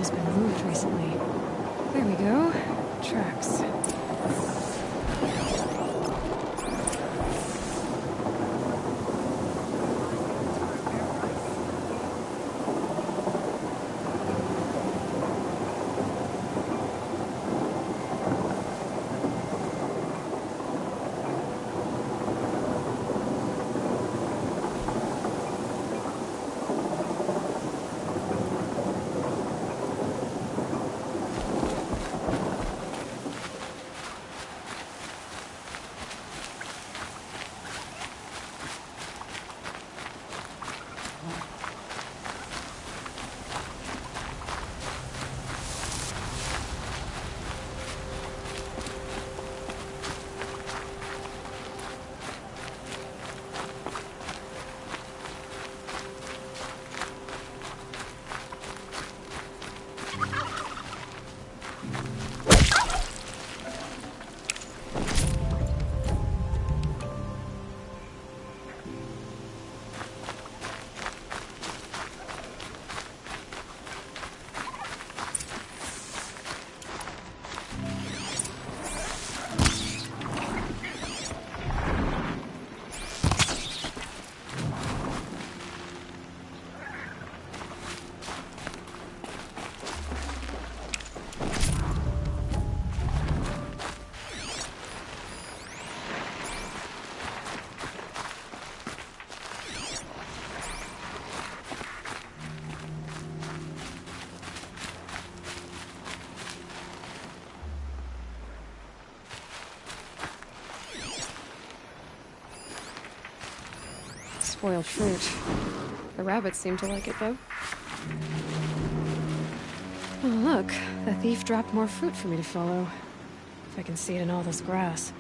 has been moved recently. There we go. Tracks. Spoiled fruit. The rabbits seem to like it, though. Oh, look. The thief dropped more fruit for me to follow. If I can see it in all this grass.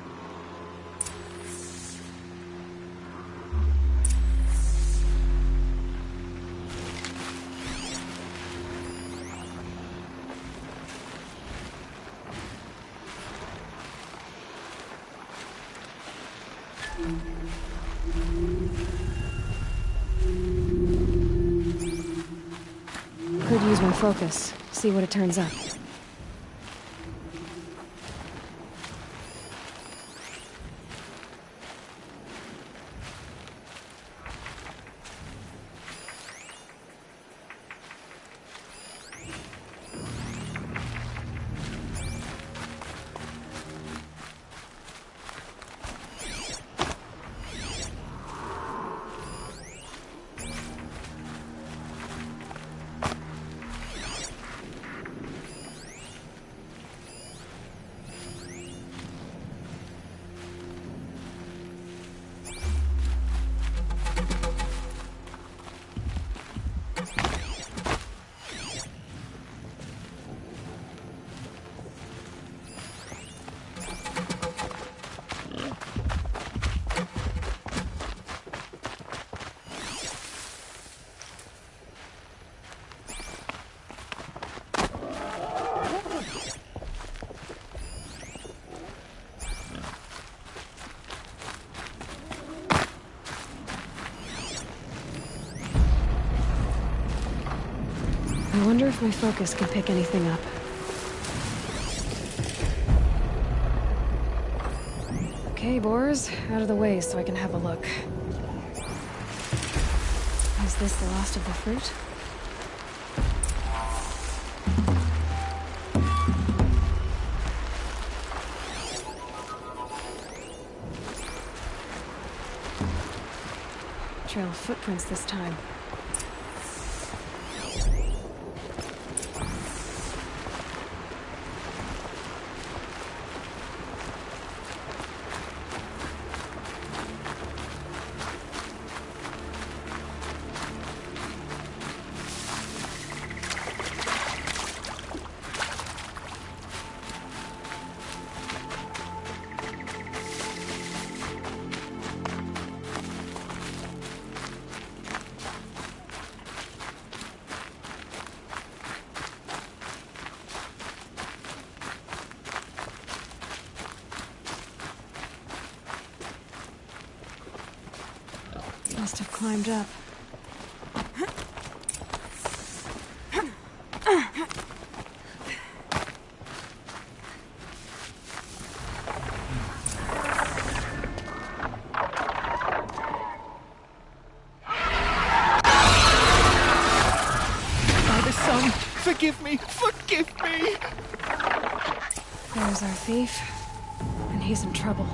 Could use my focus. See what it turns up. I wonder if my focus can pick anything up. Okay, boars, out of the way so I can have a look. Is this the last of the fruit? Trail of footprints this time. Must have climbed up. Forgive me! Forgive me! There's our thief. And he's in trouble.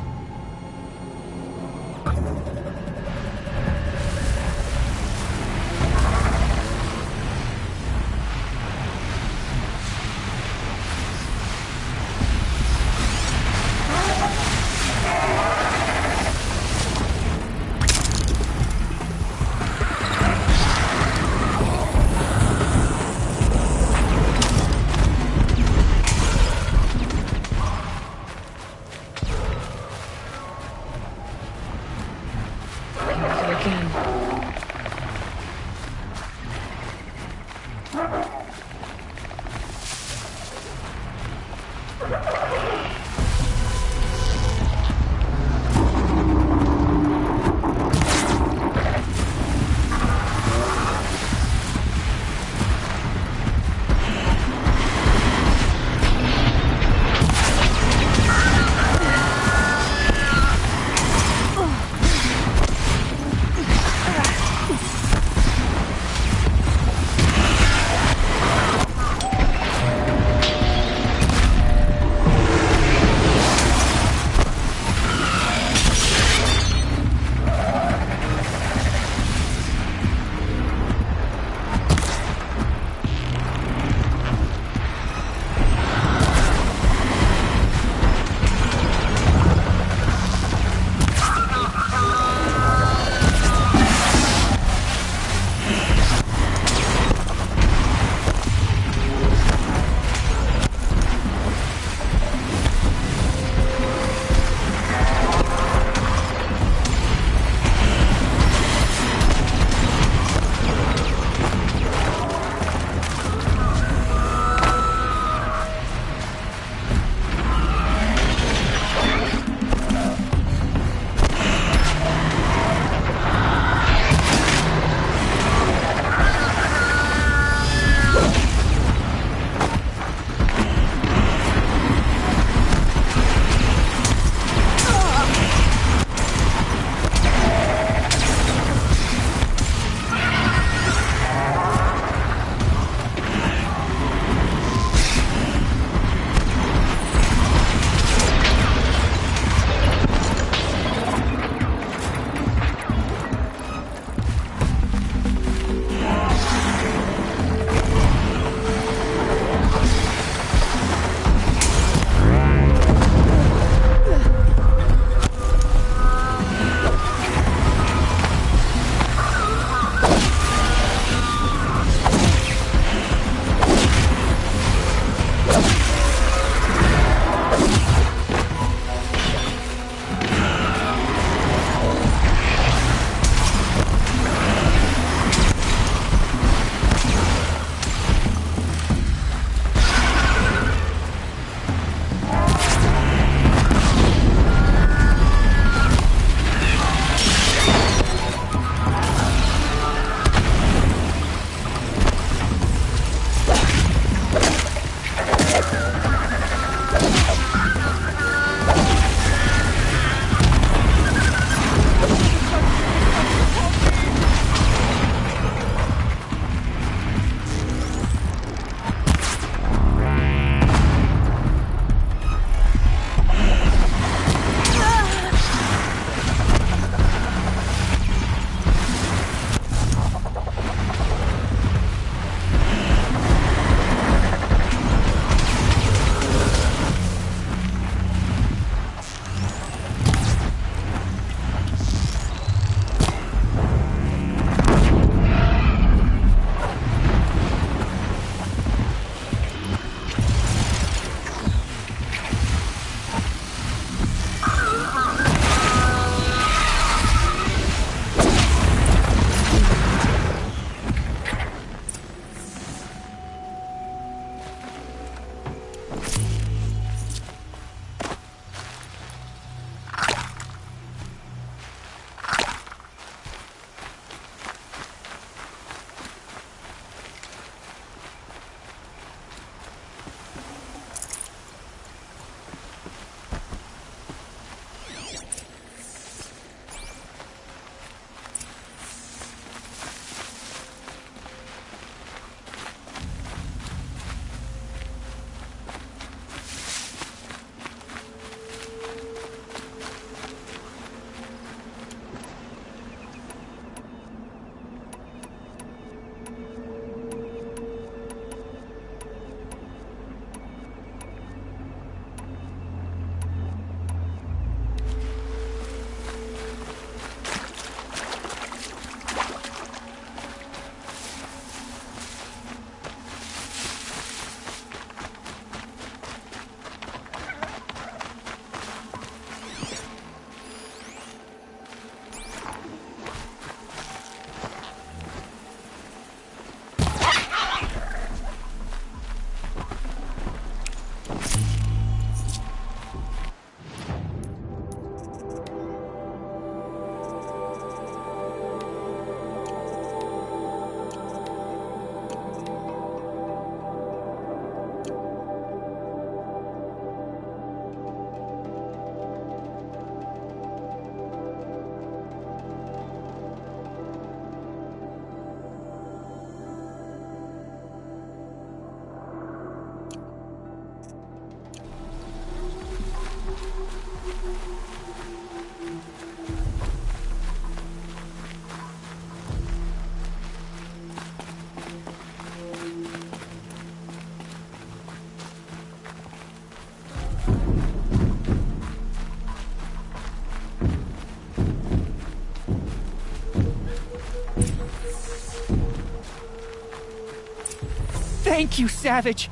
Thank you, Savage!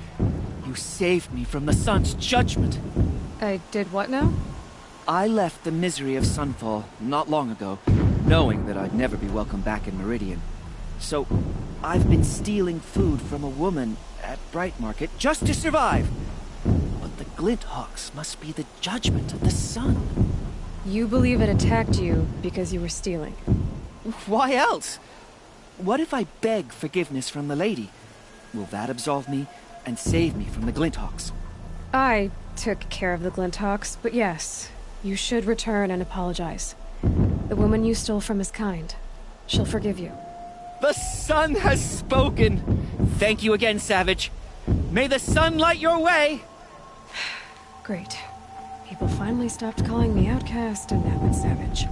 You saved me from the sun's judgment. I did what now? I left the misery of Sunfall not long ago, knowing that I'd never be welcome back in Meridian. So, I've been stealing food from a woman at Bright Market just to survive. But the Glinthawks must be the judgment of the sun. You believe it attacked you because you were stealing. Why else? What if I beg forgiveness from the lady? Will that absolve me and save me from the Glinthawks? I took care of the Glinthawks, but yes, you should return and apologize. The woman you stole from is kind. She'll forgive you. The sun has spoken! Thank you again, Savage. May the sun light your way! Great. People finally stopped calling me outcast and now it's Savage.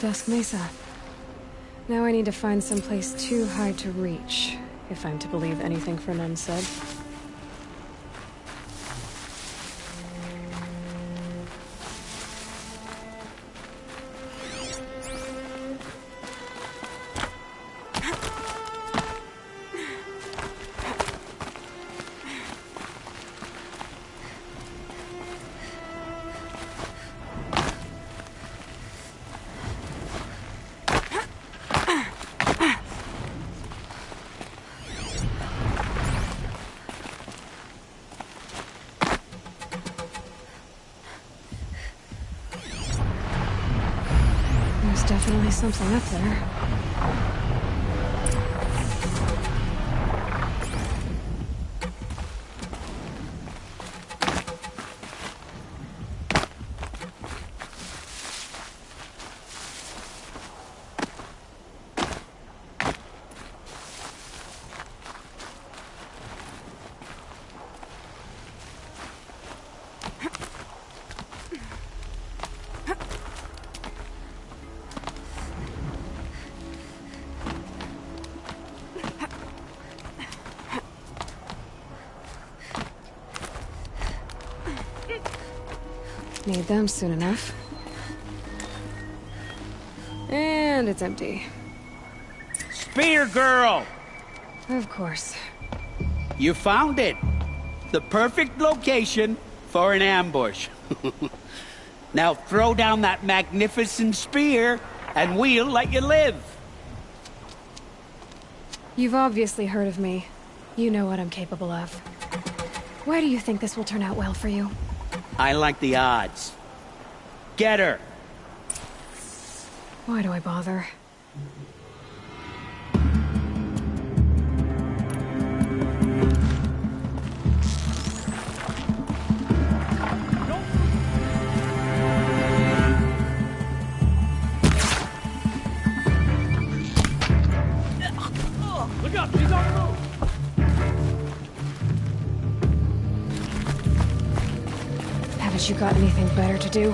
Dusk Mesa. Now I need to find someplace too high to reach, if I'm to believe anything Fernand said. There's definitely something up there. Need them soon enough. And it's empty. Spear girl! Of course. You found it. The perfect location for an ambush. Now throw down that magnificent spear, and we'll let you live. You've obviously heard of me. You know what I'm capable of. Why do you think this will turn out well for you? I like the odds. Get her. Why do I bother? Look up, she's on the move! Haven't you got anything better to do?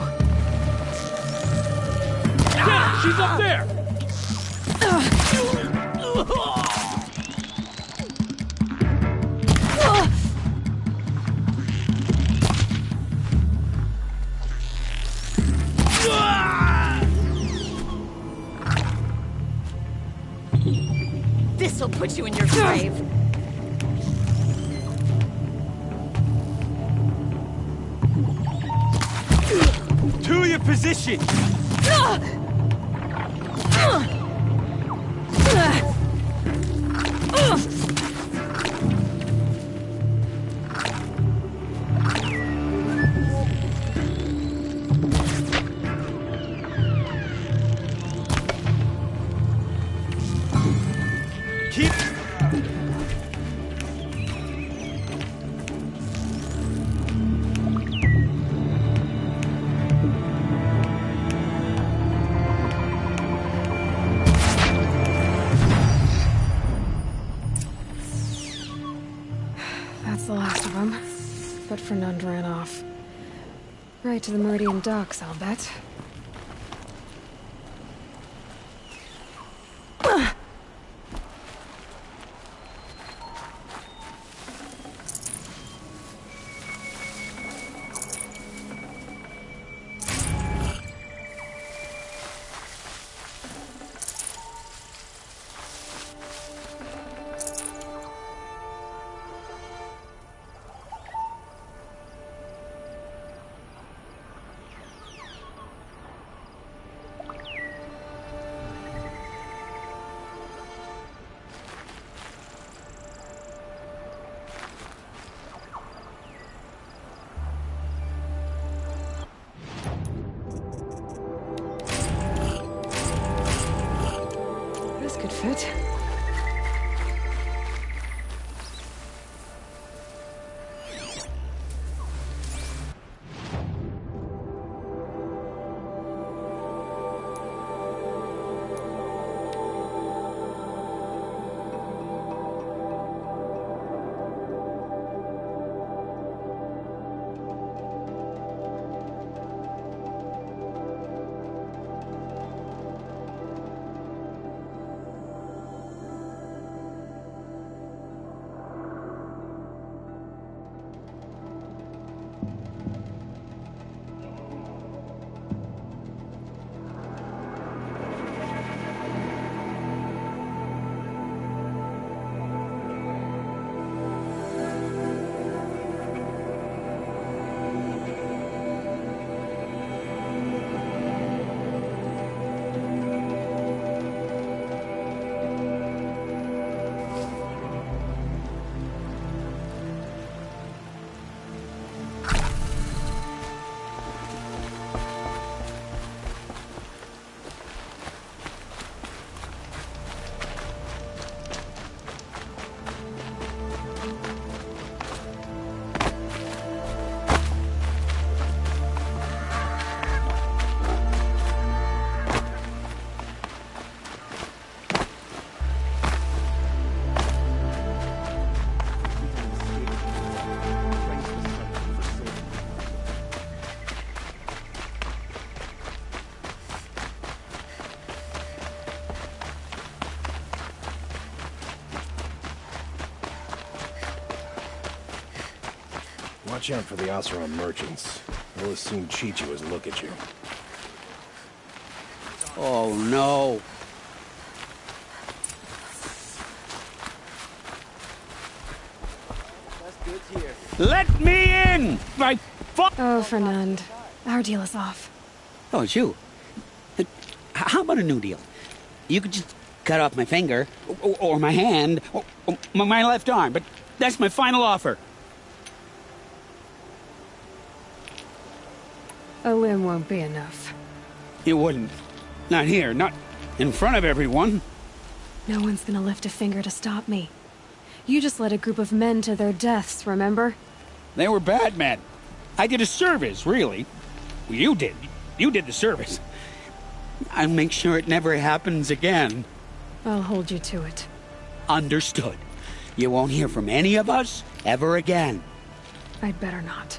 Yeah, she's up there! This'll put you in your grave. To your position! Keep... That's the last of them. But Fernand ran off. Right to the Meridian docks, I'll bet. This could fit. Watch out for the Oseram merchants. We'll as soon cheat you as look at you. Oh, no. Let me in! My fuck! Oh, Fernand. Our deal is off. Oh, it's you. How about a new deal? You could just cut off my finger, or my hand, or my left arm, but that's my final offer. A limb won't be enough. You wouldn't. Not here, not in front of everyone. No one's gonna lift a finger to stop me. You just led a group of men to their deaths, remember? They were bad men. I did a service, really. Well, you did. You did the service. I'll make sure it never happens again. I'll hold you to it. Understood. You won't hear from any of us ever again. I'd better not.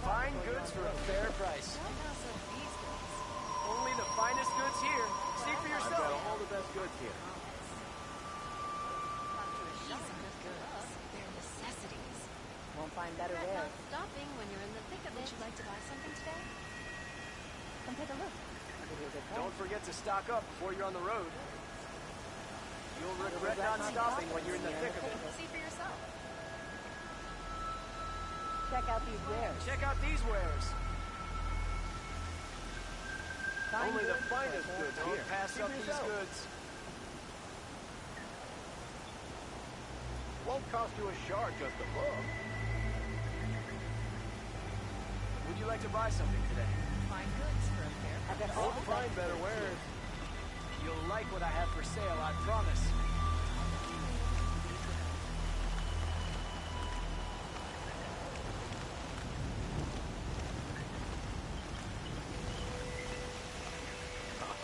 Fine goods for a fair price. Only the finest goods here. See for yourself. I've got all the best goods here. They're necessities. Won't find better there. Stopping when you're in the thick of it. Would you like to buy something today? Come take a look. Don't forget to stock up before you're on the road. You'll regret not stopping when you're in the thick of it. See for yourself. Check out these wares. Check out these wares. Only the finest goods here. Don't pass up these goods. Won't cost you a shard just to look. Would you like to buy something today? Fine goods for a fair price. Won't find better wares. You'll like what I have for sale, I promise.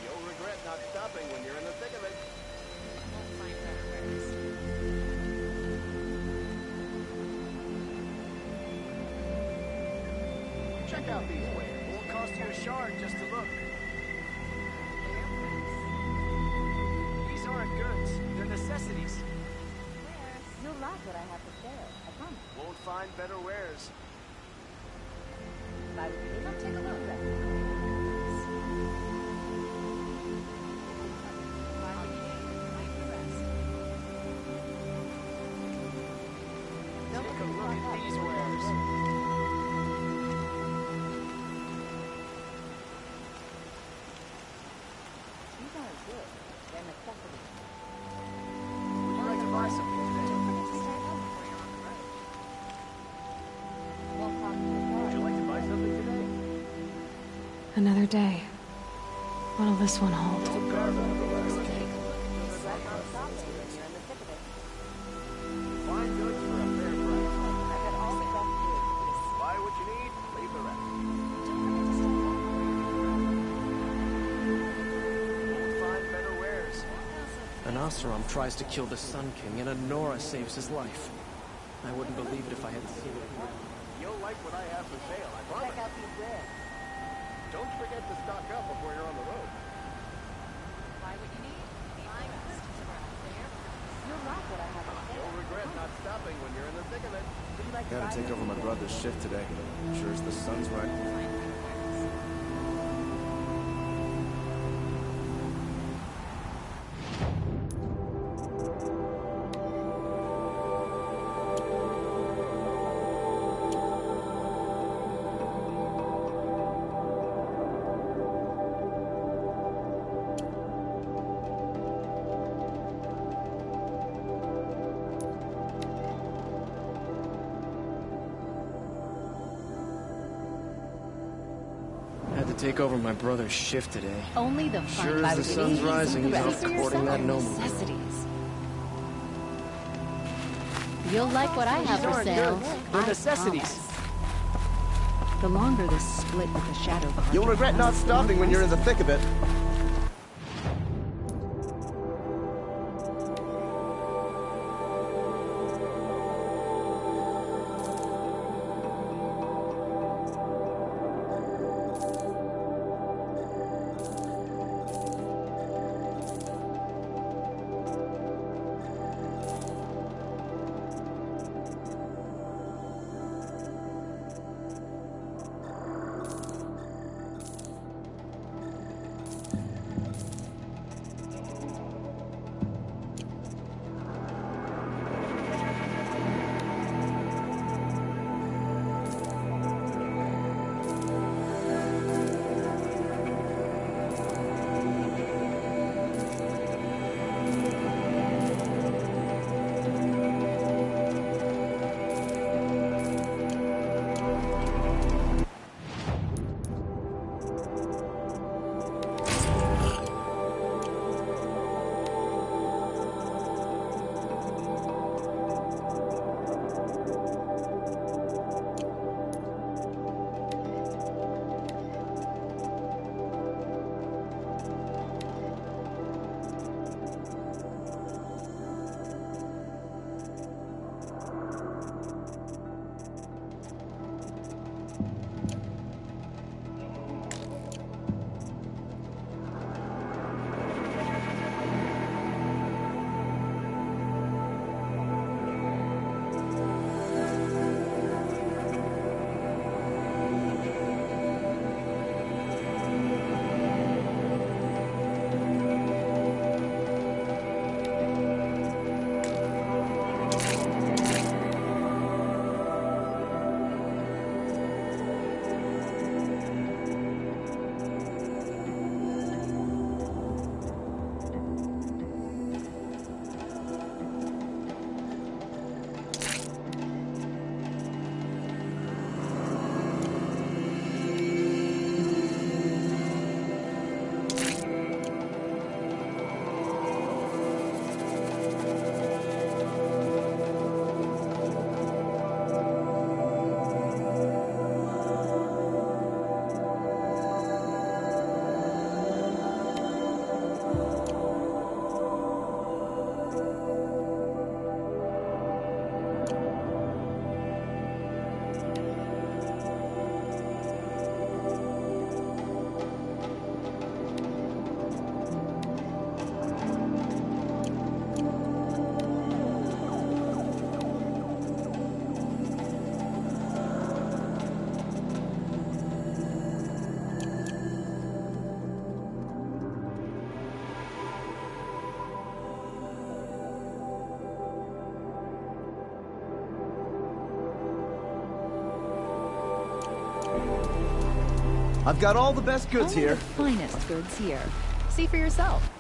You'll regret not stopping when you're in the thick of it. Won't find better wares. Check out these wares. Won't cost you a shard just to look. Fair price. These aren't goods. They're necessities. Wares. You'll like what I have for sale. I promise. Won't find better wares. Buy what you need. Come take a look. Buy what you need. Make the rest. Take a look at these wares. These aren't good. They're necessities. Would you like to buy something today? Don't forget to stay home before you're on the road. Won't cost you a Would shard. you like to buy something today? Another day. What'll this one hold? Regret not stopping when you're in the thick of it. Fine goods for a fair price. I've got all the best goods. Buy what you need, leave the rest. Won't find better wares. An Oseram tries to kill the Sun King, and a Nora saves his life. I wouldn't believe it if I hadn't seen it. You'll like what I have for sale, I promise. Check out these wares. Don't forget to stock up before you're on the road. Buy what you need. Fine goods for a fair price. You'll like what I have for sale. You'll regret not stopping when you're in the thick of it. Would you like to Gotta buy take over my brother's shift today. Sure as the sun's right. Find better wares. Had to take over my brother's shift today. Only the Sure buy as the what you sun's need. rising, The he's rest. off courting that noble. Necessities. You'll like what I have These for aren't sale. goods. They're I necessities. promise. The longer this split with the Shadow Guard You'll regret not lasts, the stopping when more you're in the thick of it. I've got all the best goods Only here. the finest goods here. See for yourself.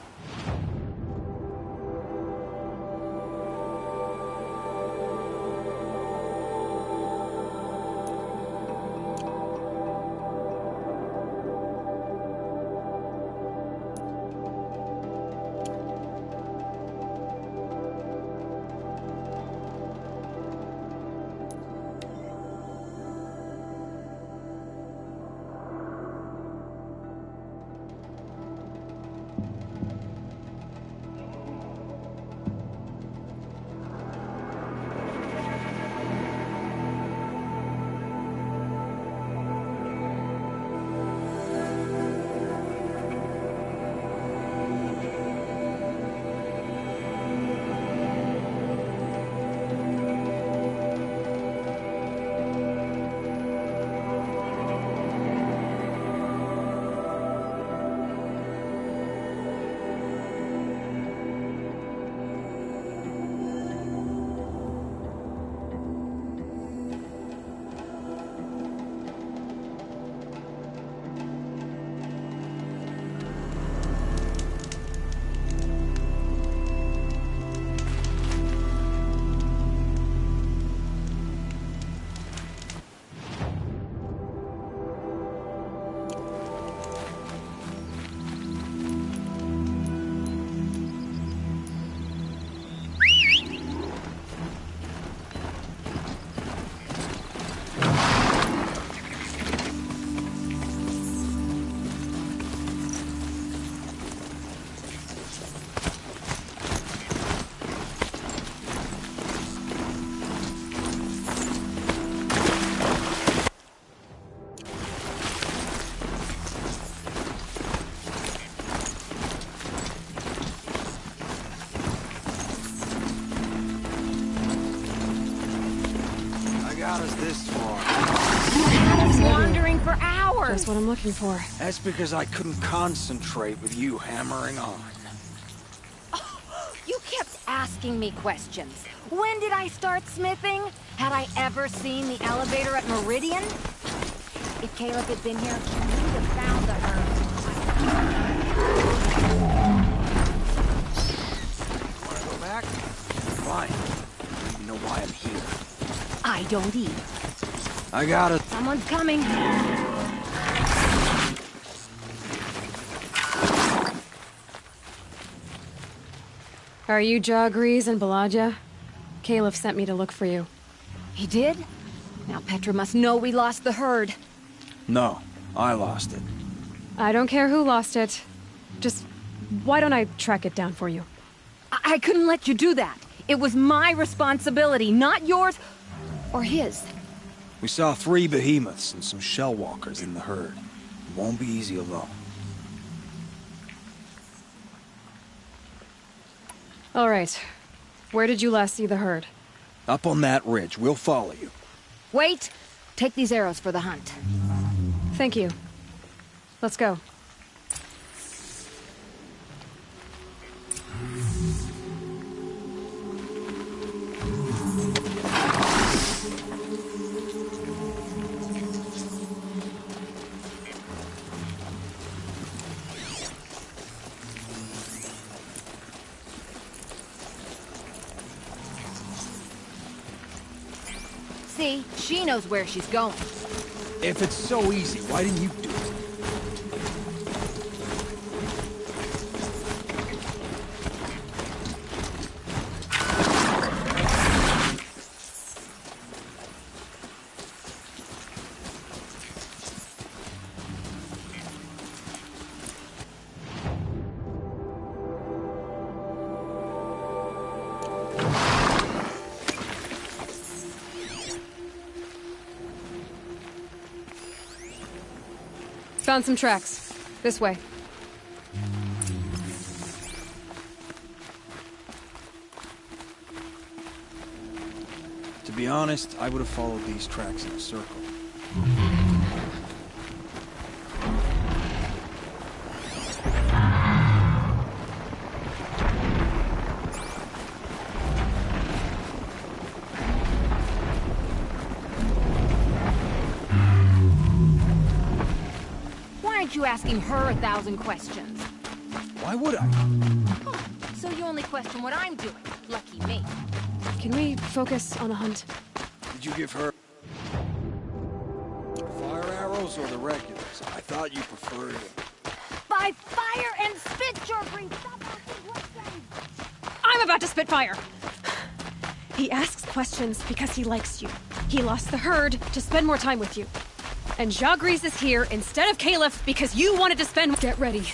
Got us this far. I was wandering for hours. That's what I'm looking for. That's because I couldn't concentrate with you hammering on. You kept asking me questions. When did I start smithing? Had I ever seen the elevator at Meridian? If Caleb had been here, we would have found the herb. Wanna go back? Fine. I don't even know why I'm here. I don't either. I got it. Someone's coming. Are you Jagrees and Balaja? Caleb sent me to look for you. He did? Now Petra must know we lost the herd. No, I lost it. I don't care who lost it. Just, why don't I track it down for you? I couldn't let you do that. It was my responsibility, not yours or his. We saw 3 behemoths and some shell walkers in the herd. It won't be easy alone. All right. Where did you last see the herd? Up on that ridge. We'll follow you. Wait! Take these arrows for the hunt. Thank you. Let's go. See, she knows where she's going. If it's so easy, why didn't you do it? Found some tracks. This way. To be honest, I would have followed these tracks in a circle. want you asking her 1,000 questions. Why would I? So you only question what I'm doing. Lucky me. Can we focus on the hunt? Did you give her fire arrows or the regulars? I thought you preferred them. By fire and spit, Joffrey! Stop asking questions! I'm about to spit fire! He asks questions because he likes you. He lost the herd to spend more time with you. And Jagrees is here instead of Caliph because you wanted to spend... Get ready.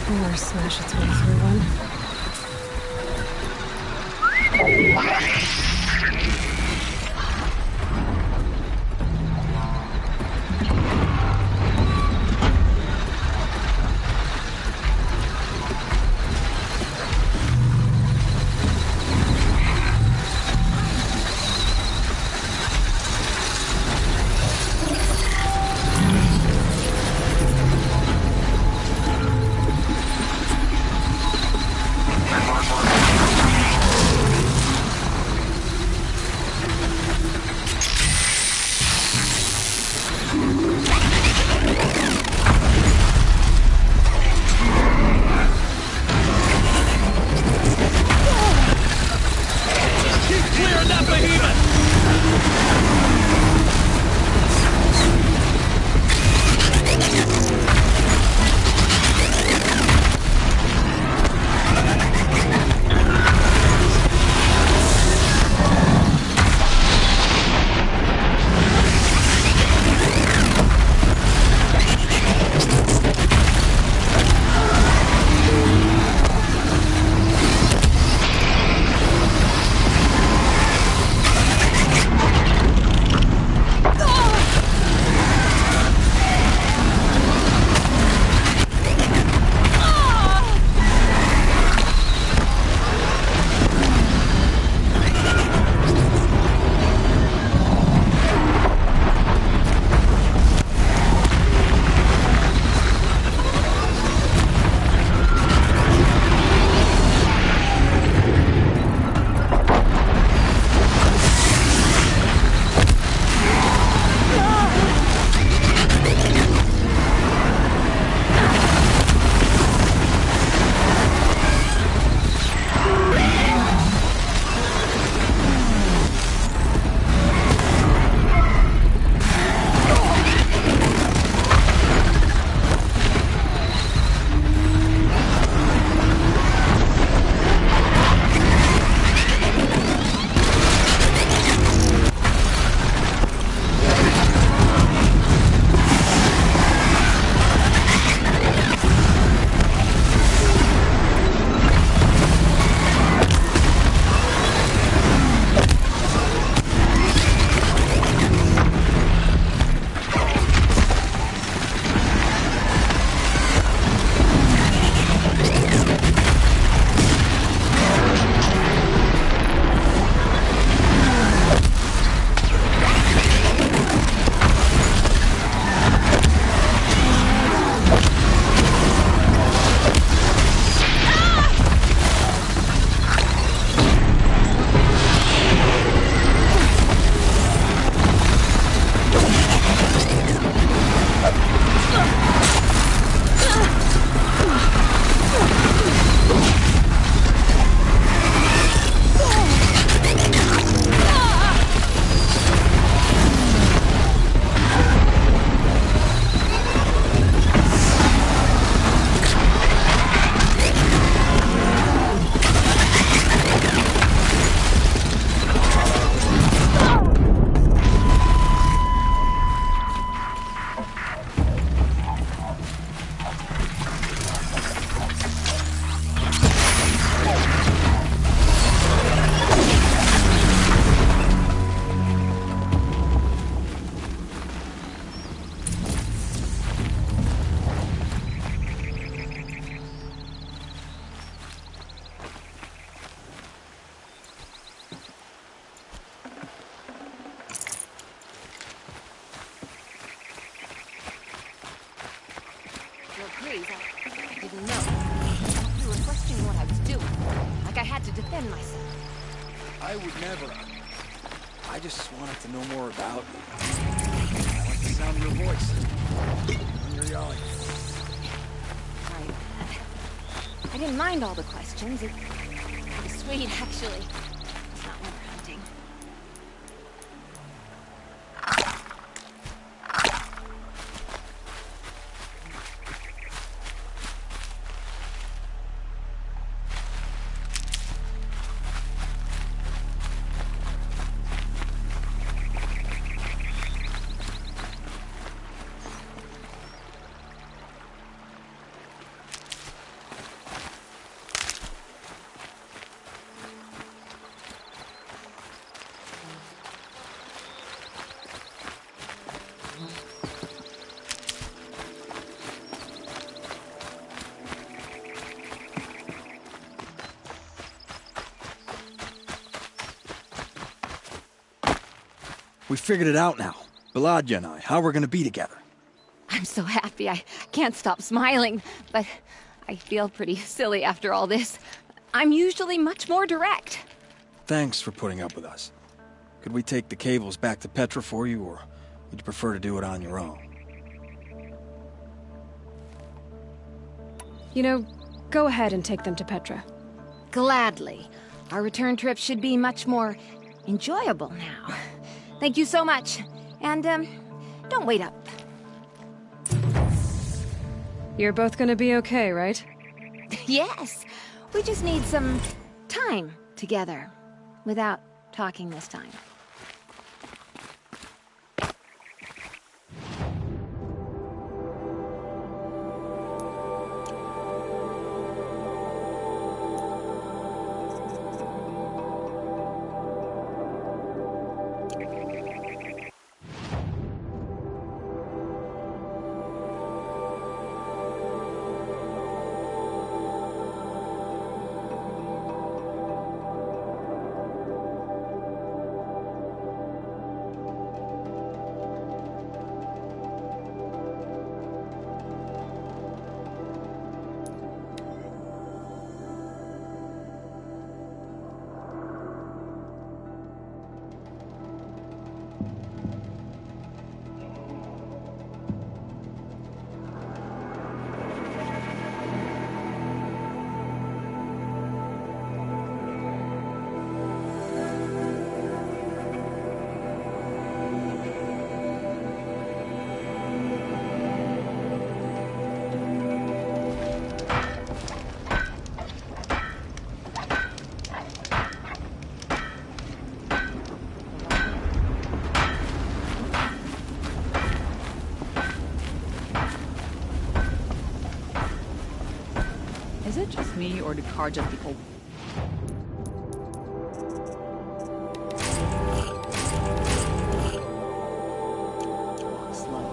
Or smash its way through one. I would never. I just wanted to know more about you. I like the sound of your voice when you're yelling. Sorry about that. I didn't mind all the questions. It was sweet, actually. It's not when we're hunting. We figured it out now. Beladja and I, how we're gonna be together. I'm so happy. I can't stop smiling, but I feel pretty silly after all this. I'm usually much more direct. Thanks for putting up with us. Could we take the cables back to Petra for you, or would you prefer to do it on your own? You know, go ahead and take them to Petra. Gladly. Our return trip should be much more enjoyable now. Thank you so much. And, don't wait up. You're both gonna be okay, right? Yes. We just need some time together. Without talking this time. Is it just me, or do Carja people... slow?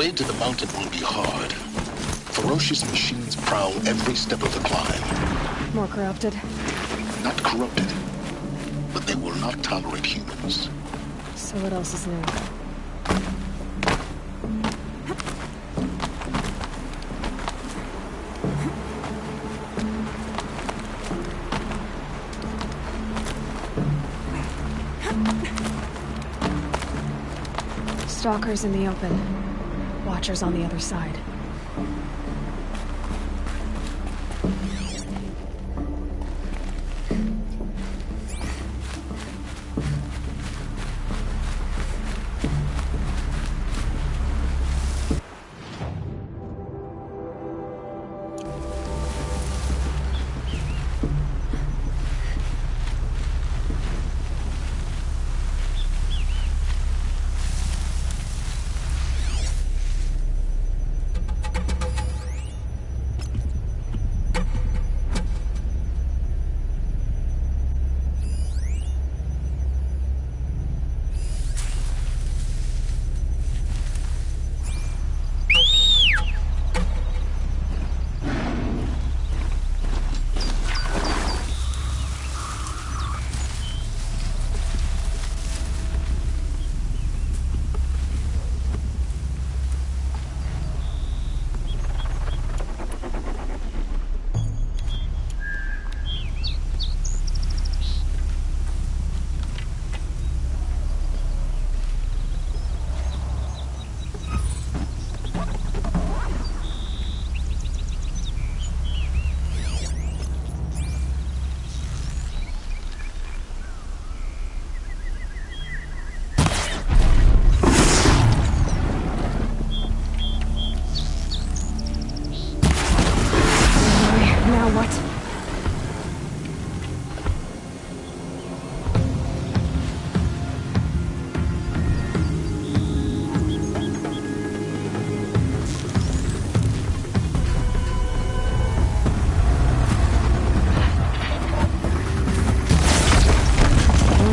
way to the mountain will be hard. Ferocious machines prowl every step of the climb. More corrupted? Not corrupted, but they will not tolerate humans. So what else is new? Stalkers in the open. Watchers on the other side.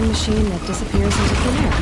Machine that disappears into thin air.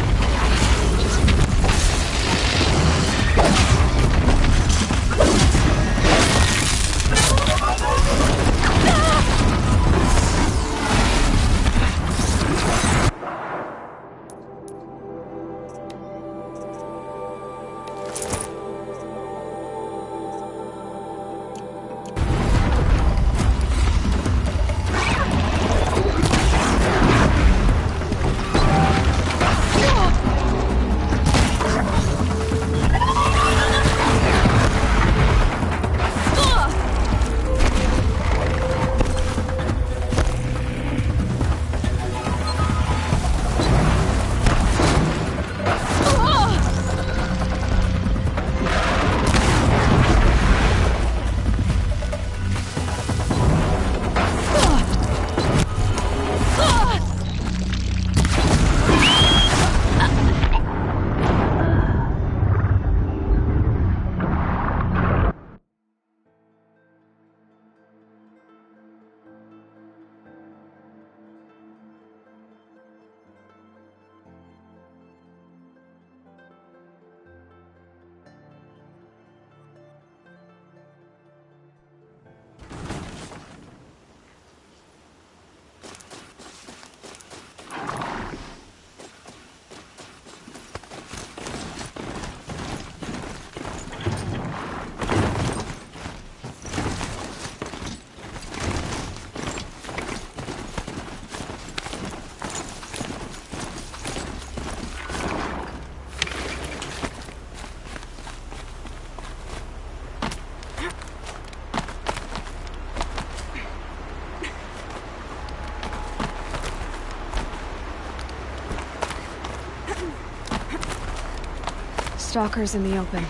Stalkers in the open.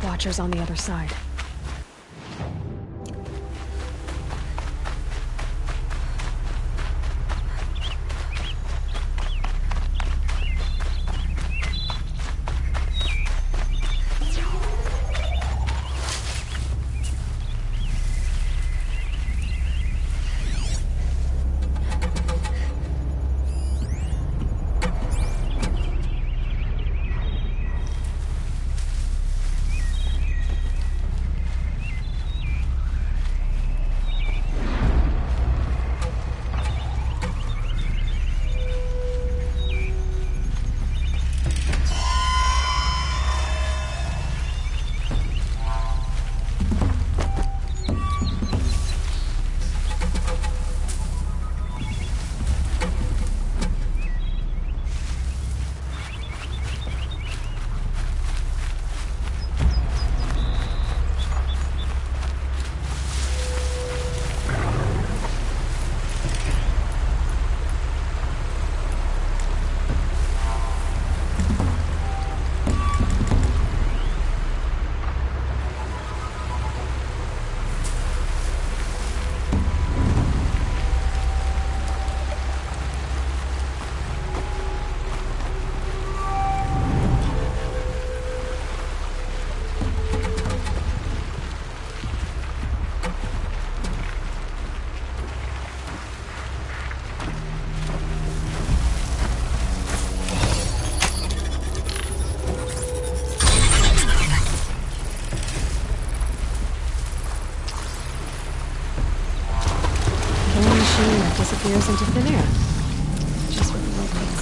Watchers on the other side. into thin air. Just what the world needs.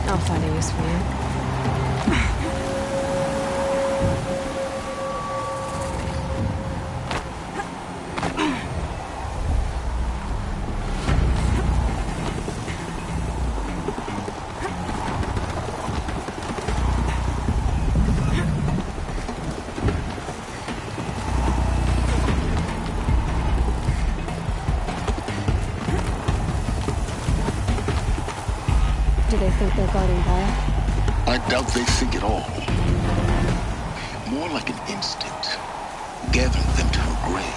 I'll find a use for you. Do they think they're guarding Gaia? I doubt they think at all. More like an instinct, gathering them to her grave.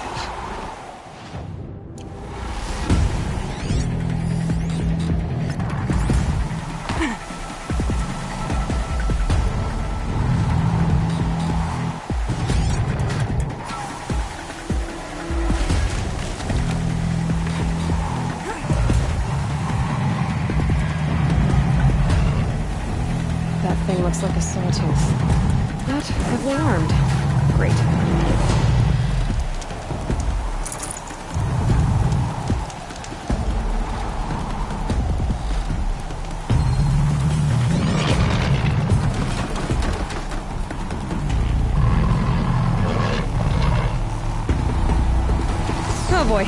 That thing looks like a sawtooth. But heavily armed. Great. Oh boy.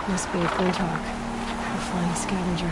Must be a Flinthawk, a flying scavenger.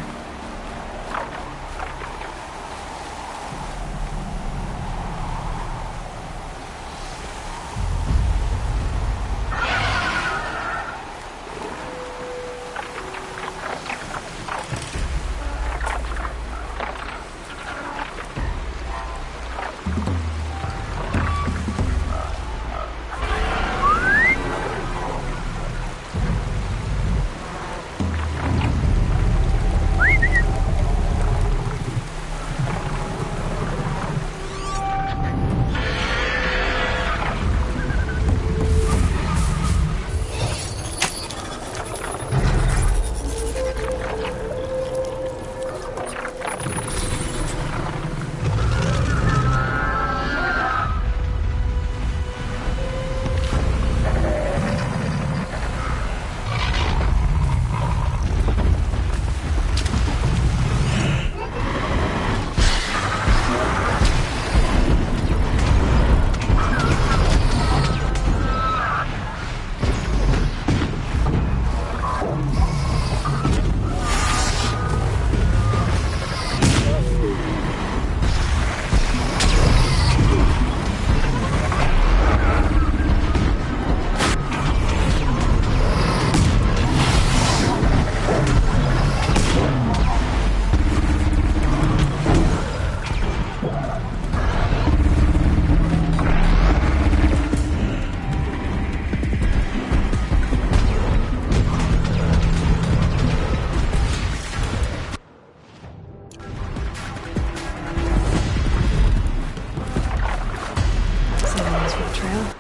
my trail.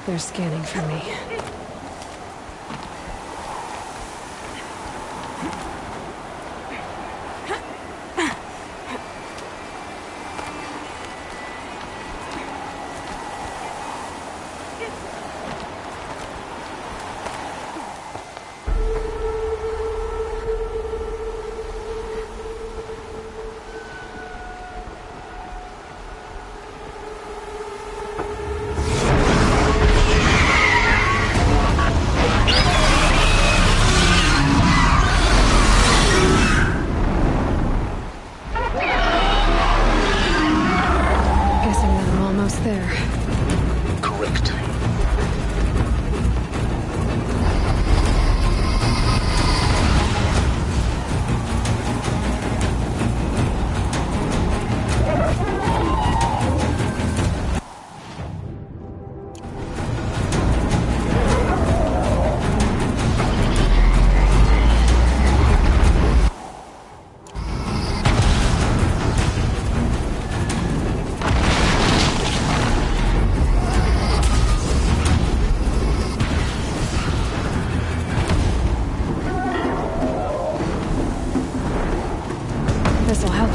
They're scanning for me. This'll help.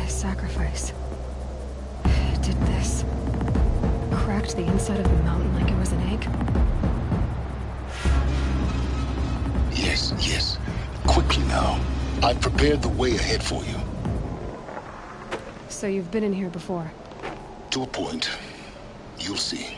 Sacrifice. It did this. Cracked the inside of the mountain like it was an egg. Yes, yes. Quickly now. I've prepared the way ahead for you. So you've been in here before? To a point. You'll see.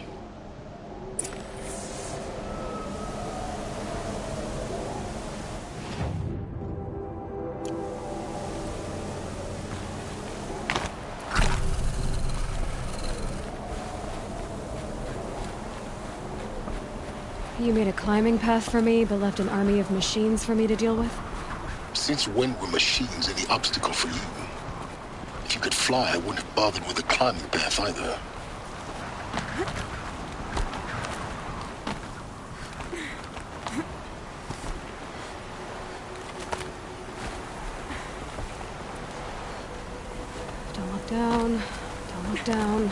You made a climbing path for me, but left an army of machines for me to deal with? Since when were machines any obstacle for you? If you could fly, I wouldn't have bothered with the climbing path either. Don't look down. Don't look down.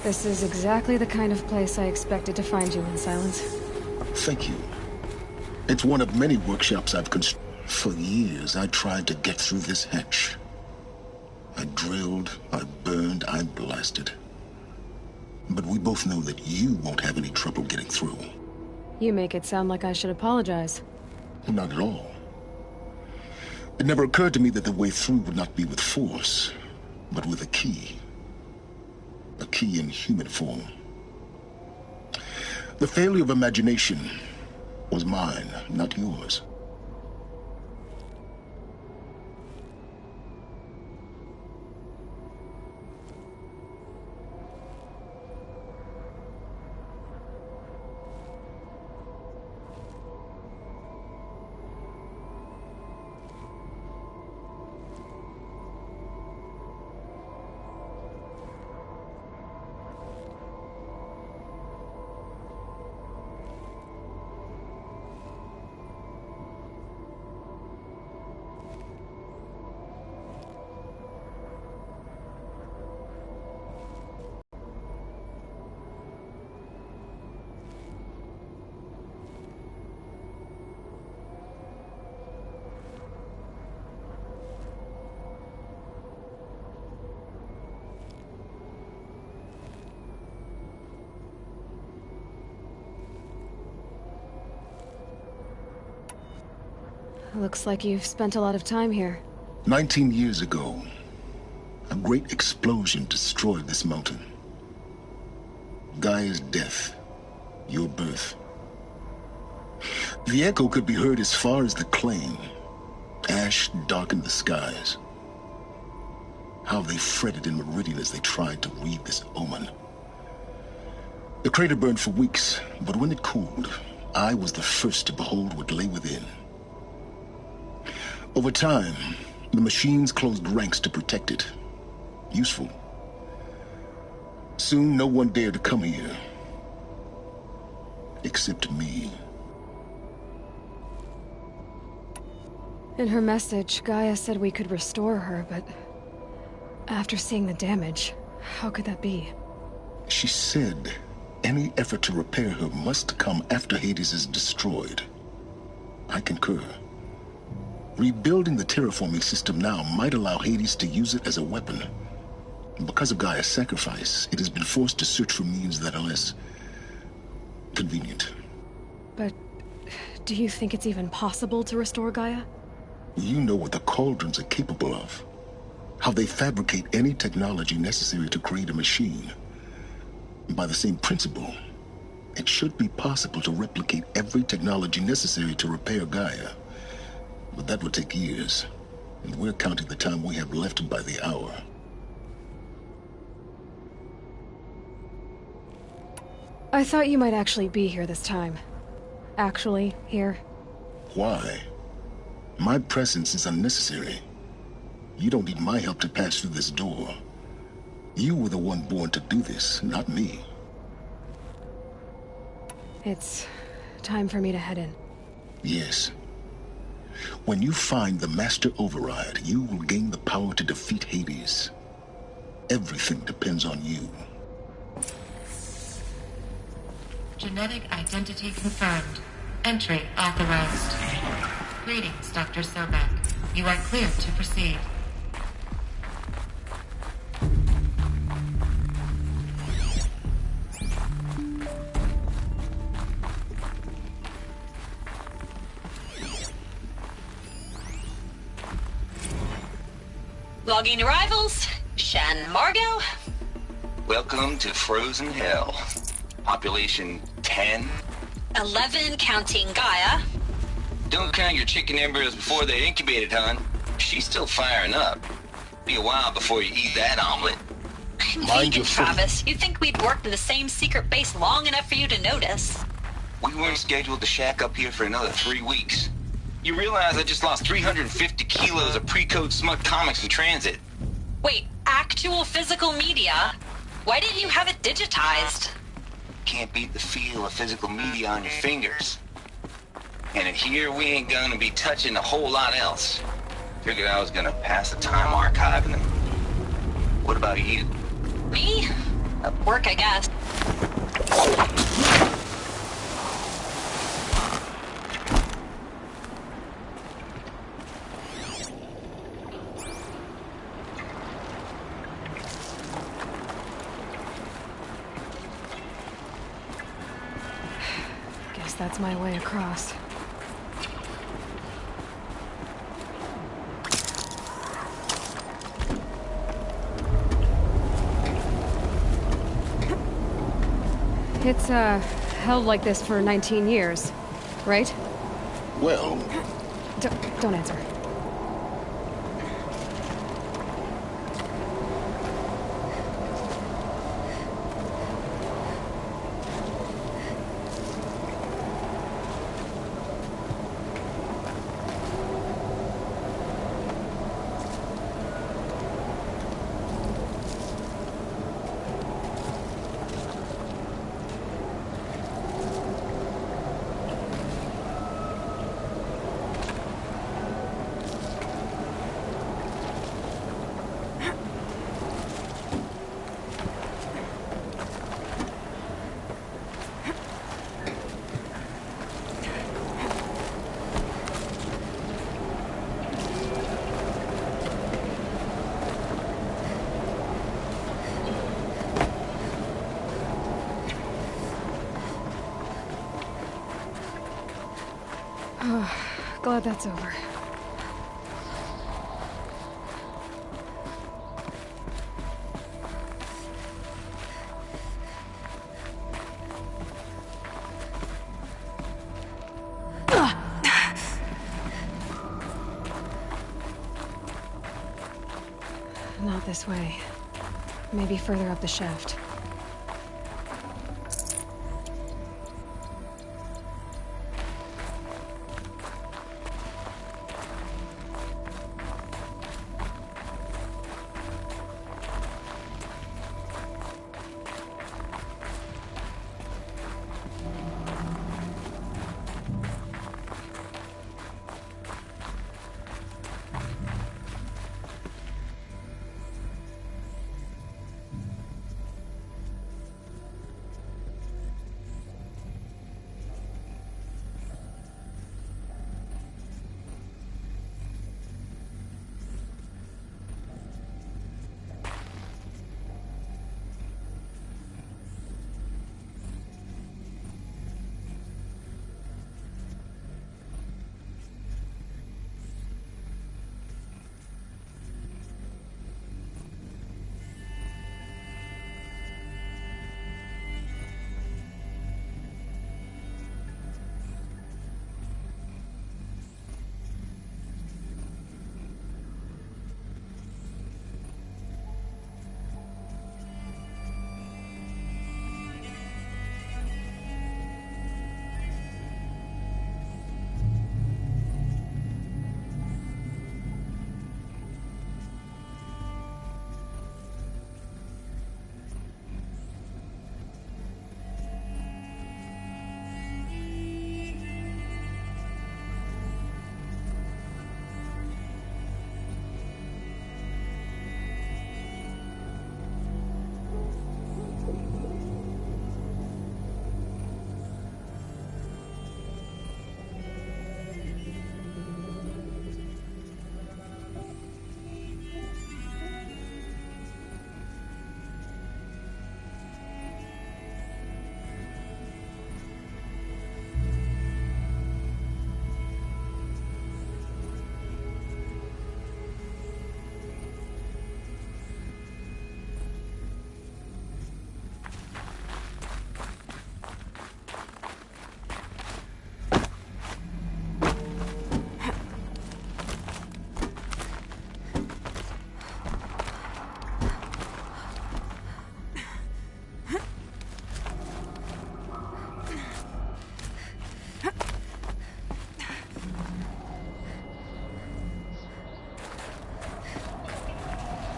This is exactly the kind of place I expected to find you in, Silence. Thank you. It's one of many workshops I've constructed. For years, I tried to get through this hatch. I drilled, I burned, I blasted. But we both know that you won't have any trouble getting through. You make it sound like I should apologize. Not at all. It never occurred to me that the way through would not be with force, but with a key. A key in human form. The failure of imagination was mine, not yours. Looks like you've spent a lot of time here. 19 years ago, a great explosion destroyed this mountain. Gaia's death, your birth. The echo could be heard as far as the claim. Ash darkened the skies. How they fretted in Meridian as they tried to read this omen. The crater burned for weeks, but when it cooled, I was the first to behold what lay within. Over time, the machines closed ranks to protect it. Useful. Soon, no one dared to come here. Except me. In her message, Gaia said we could restore her, but... after seeing the damage, how could that be? She said any effort to repair her must come after Hades is destroyed. I concur. Rebuilding the terraforming system now might allow Hades to use it as a weapon. Because of Gaia's sacrifice, it has been forced to search for means that are less... convenient. But... do you think it's even possible to restore Gaia? You know what the Cauldrons are capable of. How they fabricate any technology necessary to create a machine. By the same principle, it should be possible to replicate every technology necessary to repair Gaia. But that would take years, and we're counting the time we have left by the hour. I thought you might actually be here this time. Actually, here. Why? My presence is unnecessary. You don't need my help to pass through this door. You were the one born to do this, not me. It's time for me to head in. Yes. When you find the Master Override, you will gain the power to defeat Hades. Everything depends on you. Genetic identity confirmed. Entry authorized. Greetings, Dr. Sobek. You are cleared to proceed. Logging arrivals. Shan Margot. Welcome to Frozen Hell. Population 10. 11 counting Gaia. Don't count your chicken embryos before they're incubated, hon. She's still firing up. Be a while before you eat that omelet. Mind you, Travis, you'd think we'd worked in the same secret base long enough for you to notice. We weren't scheduled to shack up here for another 3 weeks. You realize I just lost 350 kilos of pre-code smut comics in transit. Wait, actual physical media? Why didn't you have it digitized? Can't beat the feel of physical media on your fingers. And in here, we ain't gonna be touching a whole lot else. Figured I was gonna pass the time archiving them. What about you? Me? At work, I guess. Guess that's my way across. It's, held like this for 19 years, right? Well... Don't answer. Glad that's over. Not this way. Maybe further up the shaft.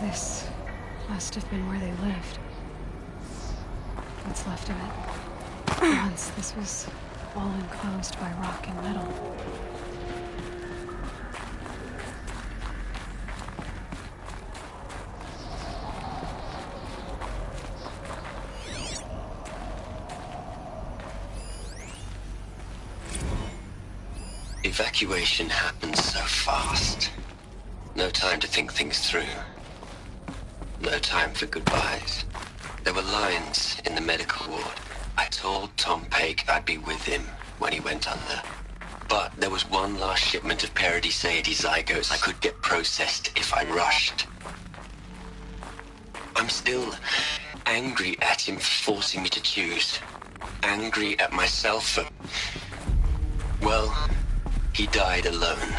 This must have been where they lived. What's left of it. Once this was all enclosed by rock and metal. Evacuation happens so fast. No time to think things through. No time for goodbyes. There were lines in the medical ward. I told Tom Pake I'd be with him when he went under. But there was one last shipment of Paradiseidae zygotes I could get processed if I rushed. I'm still angry at him for forcing me to choose. Angry at myself for... well, he died alone.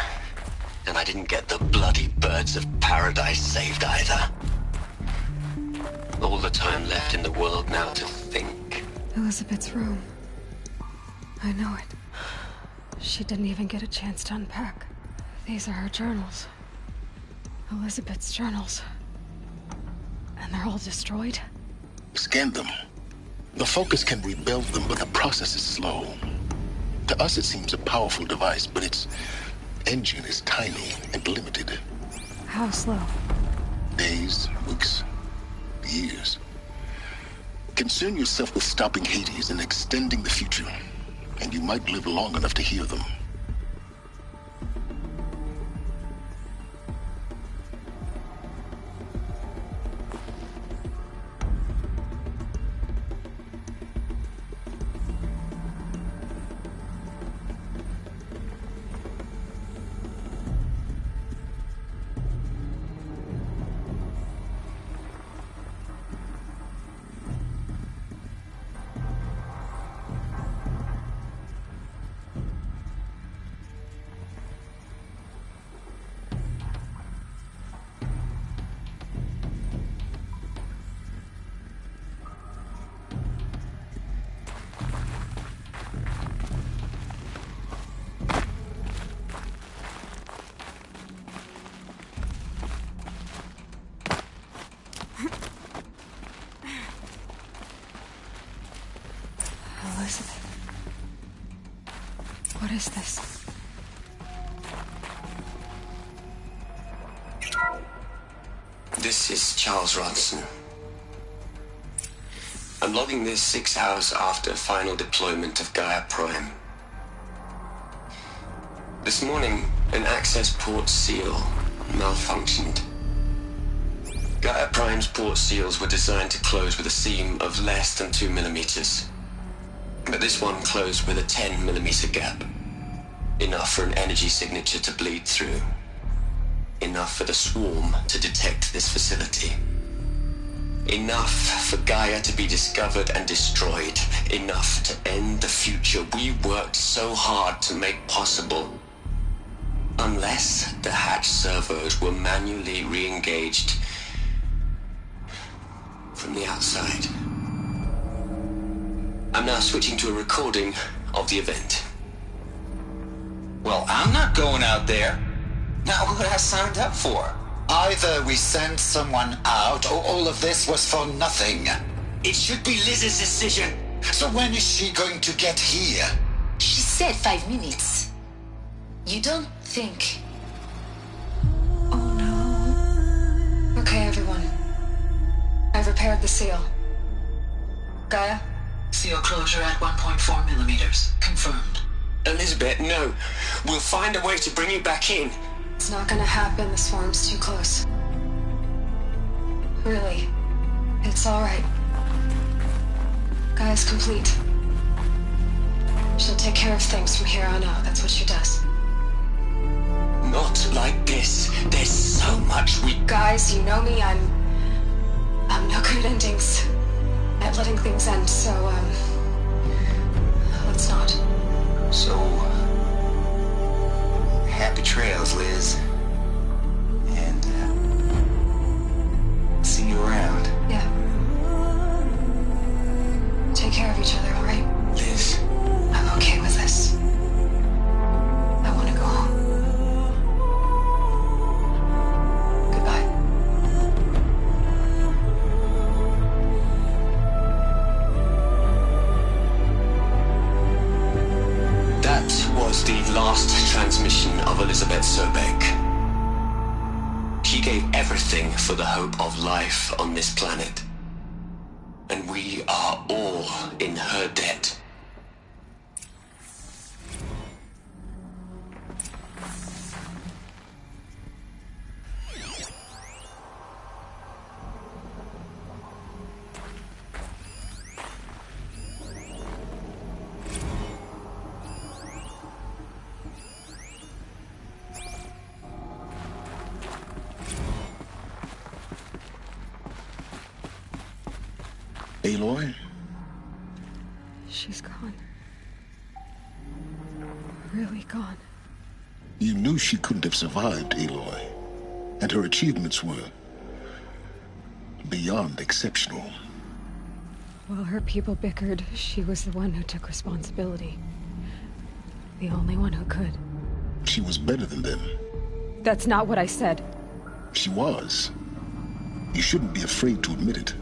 And I didn't get the bloody birds of paradise saved either. All the time left in the world now to think. Elizabeth's room. I know it. She didn't even get a chance to unpack. These are her journals. Elizabeth's journals. And they're all destroyed? Scan them. The Focus can rebuild them, but the process is slow. To us it seems a powerful device, but its engine is tiny and limited. How slow? Days, weeks, years. Concern yourself with stopping Hades and extending the future, and you might live long enough to hear them. What is this? This is Charles Ronson. I'm logging this 6 hours after final deployment of Gaia Prime. This morning, an access port seal malfunctioned. Gaia Prime's port seals were designed to close with a seam of less than 2 millimeters. But this one closed with a 10 millimeter gap. Enough for an energy signature to bleed through. Enough for the swarm to detect this facility. Enough for Gaia to be discovered and destroyed. Enough to end the future we worked so hard to make possible. Unless the hatch servos were manually re-engaged from the outside. I'm now switching to a recording of the event. Well, I'm not going out there. Not what I signed up for. Either we sent someone out, or all of this was for nothing. It should be Liz's decision. So when is she going to get here? She said 5 minutes. You don't think... Oh no. Okay, everyone. I've repaired the seal. Gaia? Seal closure at 1.4 millimeters. Confirmed. Elizabeth, no. We'll find a way to bring you back in. It's not gonna happen. The swarm's too close. Really. It's alright. Gaia's complete. She'll take care of things from here on out. That's what she does. Not like this. There's so much we... Guys, you know me. I'm no good at endings. At letting things end, so, let's not. So, happy trails, Liz. And, see you around. Yeah. Take care of each other, alright? Liz. I'm okay with this. I want to go home. Goodbye. That was the last transmission of Elizabeth Sobek. She gave everything for the hope of life on this planet. And we are all in her debt. Aloy? She's gone. Really gone. You knew she couldn't have survived, Aloy. And her achievements were beyond exceptional. While her people bickered, she was the one who took responsibility. The only one who could. She was better than them. That's not what I said. She was. You shouldn't be afraid to admit it.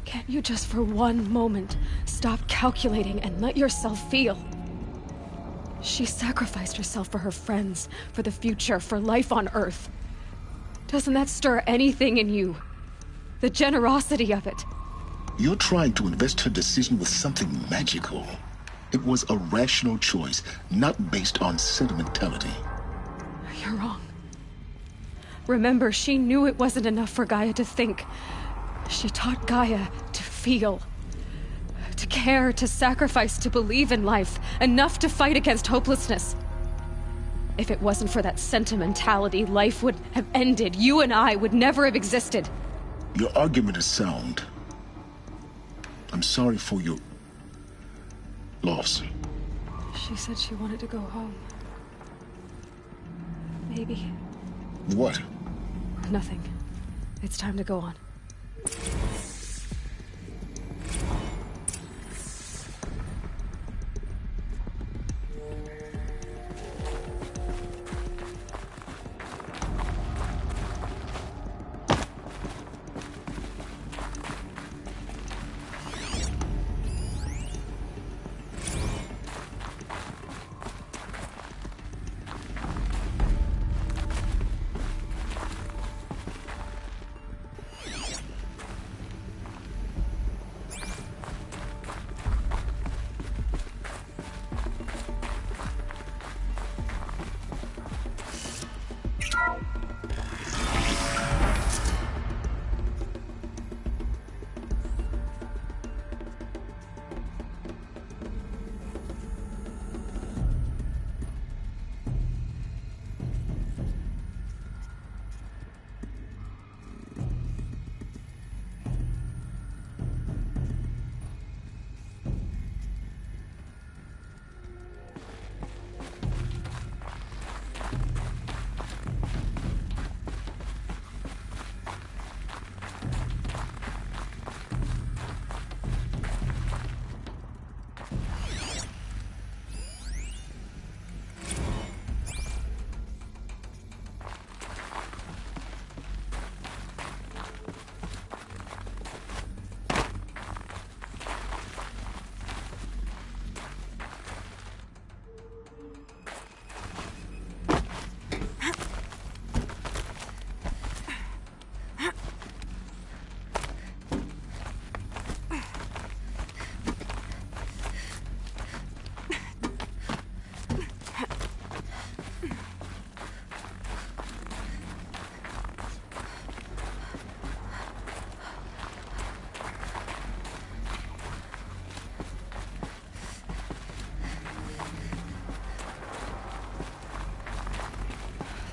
Can't you just for one moment stop calculating and let yourself feel? She sacrificed herself for her friends, for the future, for life on Earth. Doesn't that stir anything in you? The generosity of it. You're trying to invest her decision with something magical. It was a rational choice, not based on sentimentality. You're wrong. Remember, she knew it wasn't enough for Gaia to think. She taught Gaia to feel. To care, to sacrifice, to believe in life. Enough to fight against hopelessness. If it wasn't for that sentimentality, life would have ended. You and I would never have existed. Your argument is sound. I'm sorry for your loss. She said she wanted to go home. Maybe. What? Nothing. It's time to go on.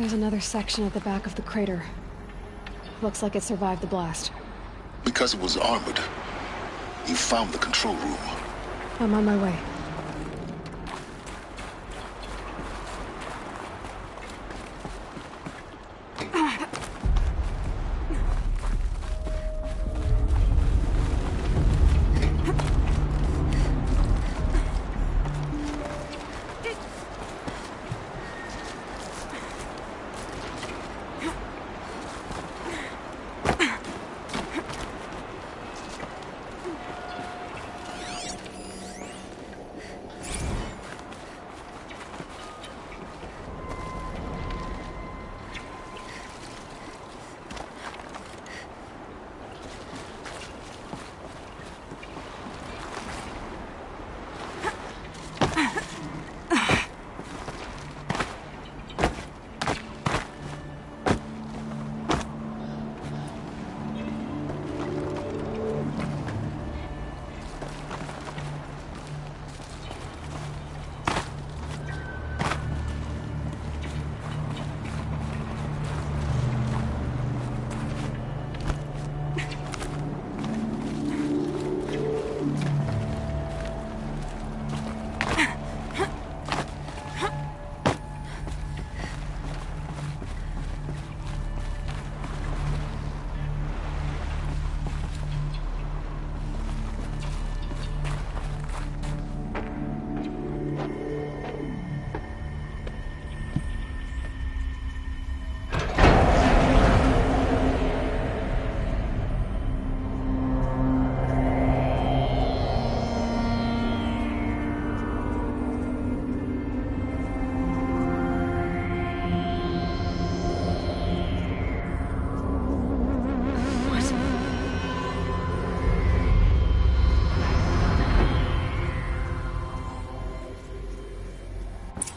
There's another section at the back of the crater. Looks like it survived the blast. Because it was armored. You found the control room. I'm on my way.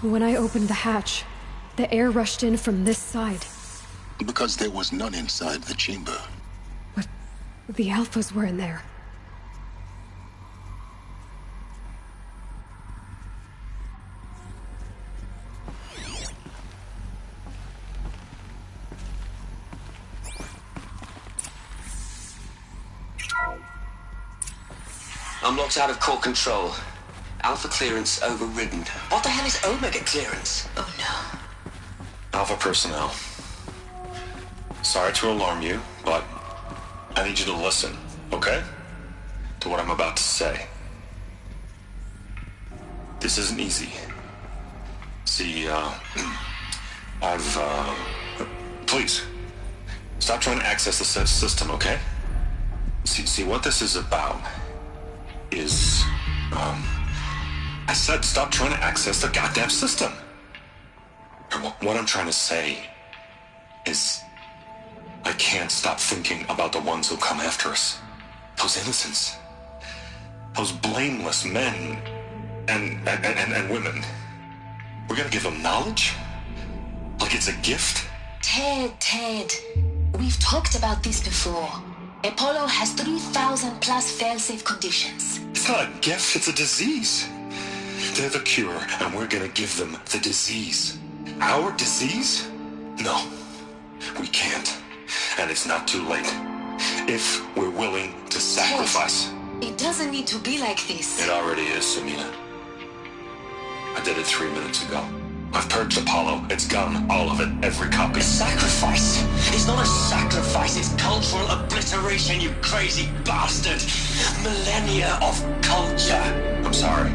When I opened the hatch, the air rushed in from this side. Because there was none inside the chamber. But the Alphas were in there. I'm locked out of core control. Alpha clearance overridden. What the hell is Omega clearance? Oh no. Alpha personnel. Sorry to alarm you, but I need you to listen, okay? To what I'm about to say. This isn't easy. See, please, stop trying to access the system, okay? See, what this is about is, I said stop trying to access the goddamn system. And what I'm trying to say is I can't stop thinking about the ones who come after us. Those innocents. Those blameless men and women. We're gonna give them knowledge? Like it's a gift? Ted. We've talked about this before. Apollo has 3,000 plus fail-safe conditions. It's not a gift, it's a disease. They're the cure, and we're gonna give them the disease. Our disease? No, we can't. And it's not too late. If we're willing to sacrifice. It doesn't need to be like this. It already is, Samina. I did it 3 minutes ago. I've purged Apollo. It's gone. All of it. Every copy. A sacrifice? It's not a sacrifice. It's cultural obliteration, you crazy bastard. Millennia of culture. I'm sorry.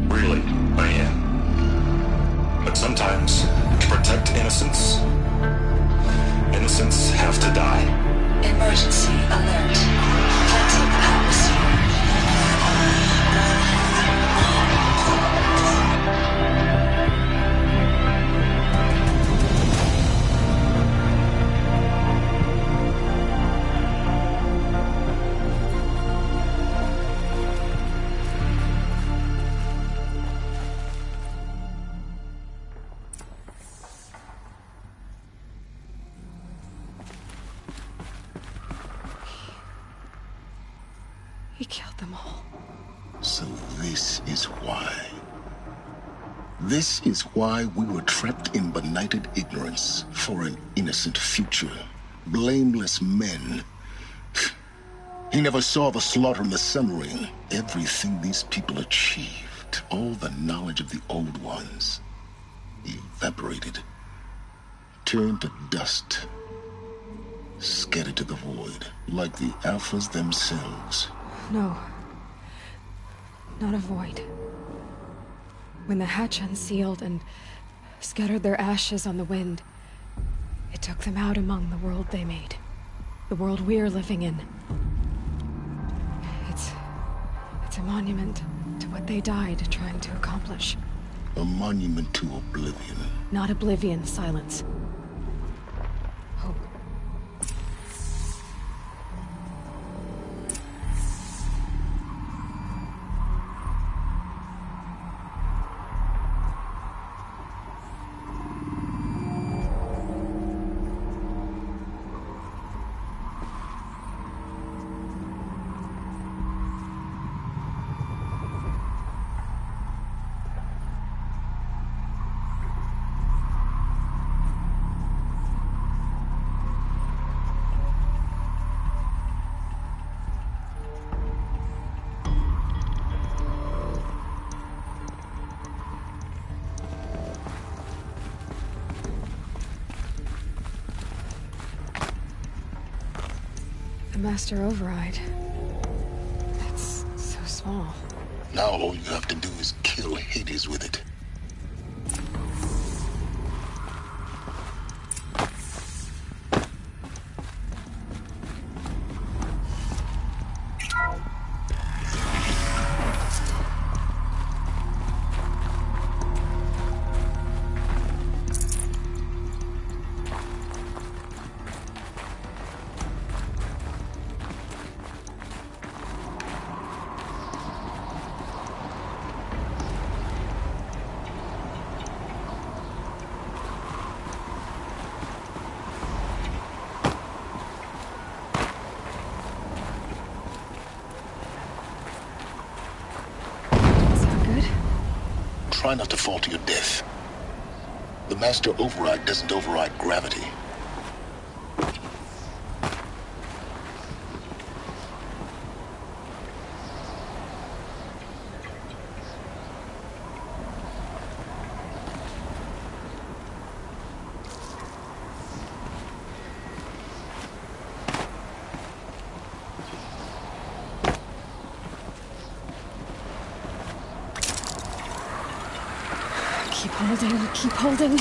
Really, I am. But sometimes, to protect innocence, innocents have to die. Emergency alert. Planting atmosphere. He killed them all. So this is why. This is why we were trapped in benighted ignorance for an innocent future. Blameless men. He never saw the slaughter in the Sun Ring. Everything these people achieved, all the knowledge of the Old Ones, evaporated, turned to dust, scattered to the void, like the Alphas themselves. No. Not a void. When the hatch unsealed and scattered their ashes on the wind, it took them out among the world they made. The world we're living in. It's a monument to what they died trying to accomplish. A monument to oblivion. Not oblivion, Silence. Hope. The Master Override. That's so small. Now all you have to do is kill Hades with it. Try not to fall to your death. The Master Override doesn't override gravity. Keep holding.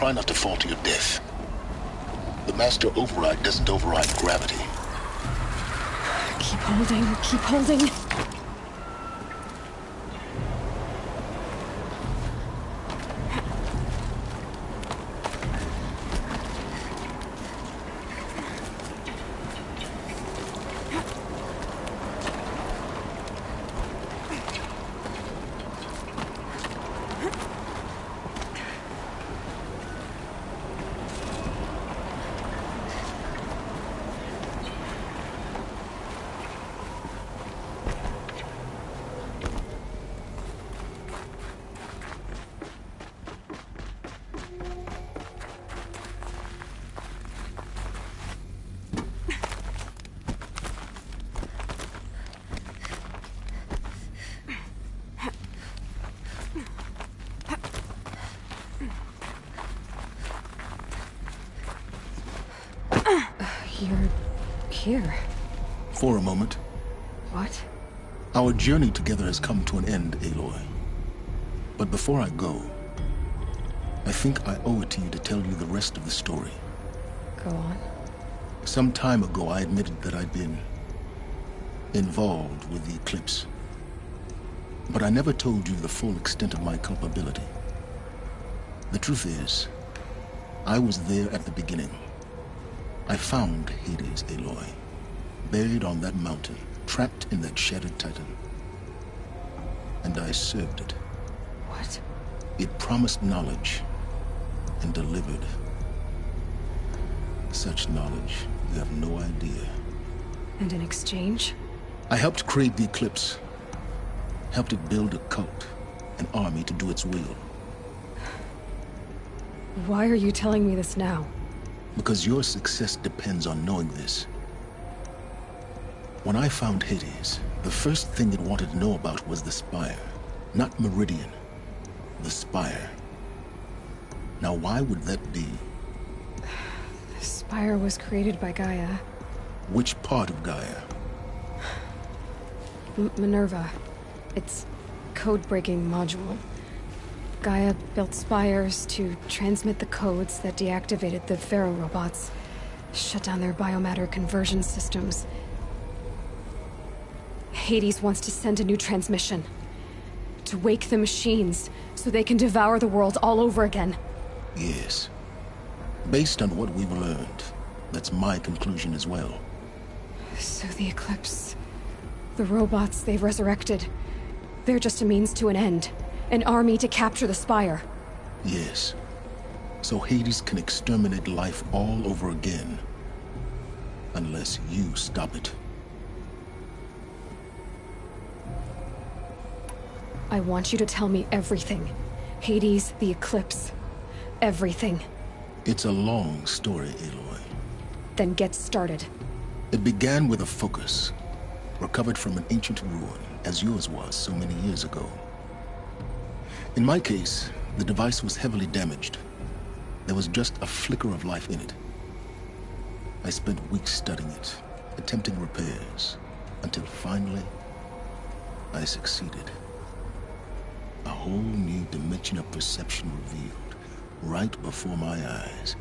try not to fall to your death. The master override doesn't override gravity. Keep holding, keep holding. You're here. For a moment. What? Our journey together has come to an end, Aloy. But before I go, I think I owe it to you to tell you the rest of the story. Go on. Some time ago, I admitted that I'd been involved with the eclipse. But I never told you the full extent of my culpability. The truth is, I was there at the beginning. I found Hades, Aloy, buried on that mountain, trapped in that shattered titan. And I served it. What? It promised knowledge and delivered. Such knowledge, you have no idea. And in exchange? I helped create the eclipse. Helped it build a cult, an army to do its will. Why are you telling me this now? Because your success depends on knowing this. When I found Hades, the first thing it wanted to know about was the Spire. Not Meridian. The Spire. Now why would that be? The Spire was created by Gaia. Which part of Gaia? Minerva. It's code-breaking module. Gaia built spires to transmit the codes that deactivated the Pharaoh robots, shut down their biomatter conversion systems. Hades wants to send a new transmission. To wake the machines, so they can devour the world all over again. Yes. Based on what we've learned, that's my conclusion as well. So the Eclipse... the robots they've resurrected... they're just a means to an end. An army to capture the Spire. Yes. So Hades can exterminate life all over again. Unless you stop it. I want you to tell me everything. Hades, the Eclipse. Everything. It's a long story, Aloy. Then get started. It began with a focus. Recovered from an ancient ruin, as yours was so many years ago. In my case, the device was heavily damaged. There was just a flicker of life in it. I spent weeks studying it, attempting repairs, until finally, I succeeded. A whole new dimension of perception revealed, right before my eyes.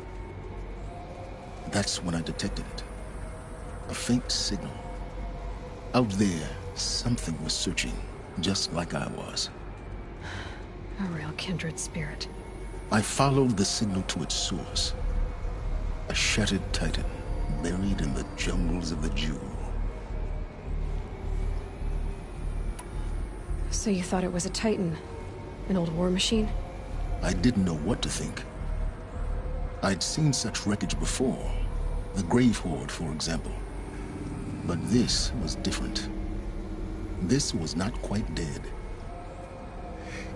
That's when I detected it. A faint signal. Out there, something was searching, just like I was. A real kindred spirit. I followed the signal to its source. A shattered titan, buried in the jungles of the Jewel. So you thought it was a titan? An old war machine? I didn't know what to think. I'd seen such wreckage before. The Grave Horde, for example. But this was different. This was not quite dead.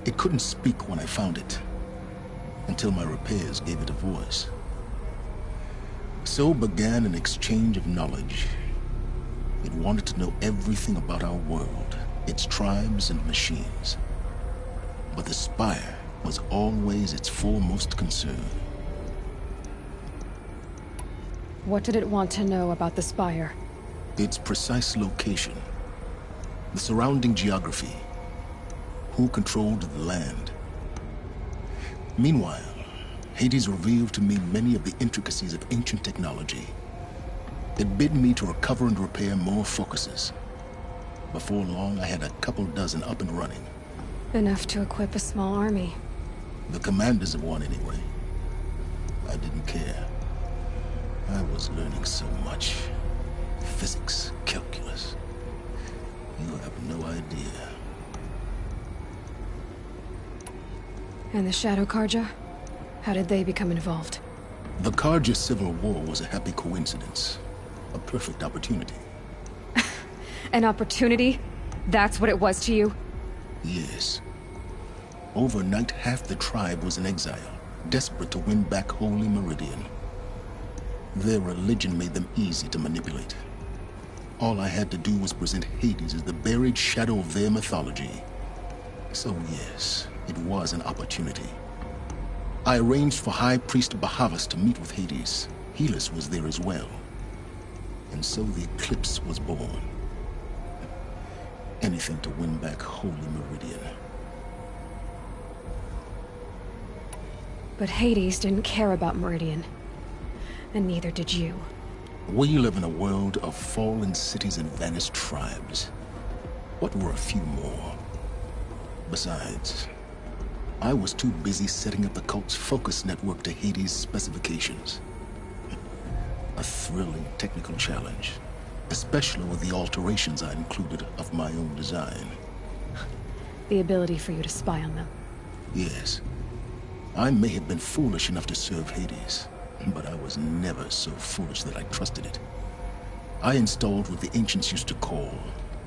It couldn't speak when I found it, until my repairs gave it a voice. So began an exchange of knowledge. It wanted to know everything about our world, its tribes and machines. But the Spire was always its foremost concern. What did it want to know about the Spire? Its precise location, the surrounding geography, who controlled the land. Meanwhile, Hades revealed to me many of the intricacies of ancient technology. It bid me to recover and repair more focuses. Before long, I had a couple dozen up and running. Enough to equip a small army. The commanders of one, anyway. I didn't care. I was learning so much. Physics, calculus. You have no idea. And the Shadow Karja? How did they become involved? The Karja Civil War was a happy coincidence. A perfect opportunity. An opportunity? That's what it was to you? Yes. Overnight, half the tribe was in exile, desperate to win back Holy Meridian. Their religion made them easy to manipulate. All I had to do was present Hades as the buried shadow of their mythology. So yes, it was an opportunity. I arranged for High Priest Bahavas to meet with Hades. Helis was there as well. And so the eclipse was born. Anything to win back Holy Meridian. But Hades didn't care about Meridian. And neither did you. We live in a world of fallen cities and vanished tribes. What were a few more? Besides, I was too busy setting up the cult's focus network to Hades' specifications. A thrilling technical challenge, especially with the alterations I included of my own design. The ability for you to spy on them. Yes. I may have been foolish enough to serve Hades, but I was never so foolish that I trusted it. I installed what the ancients used to call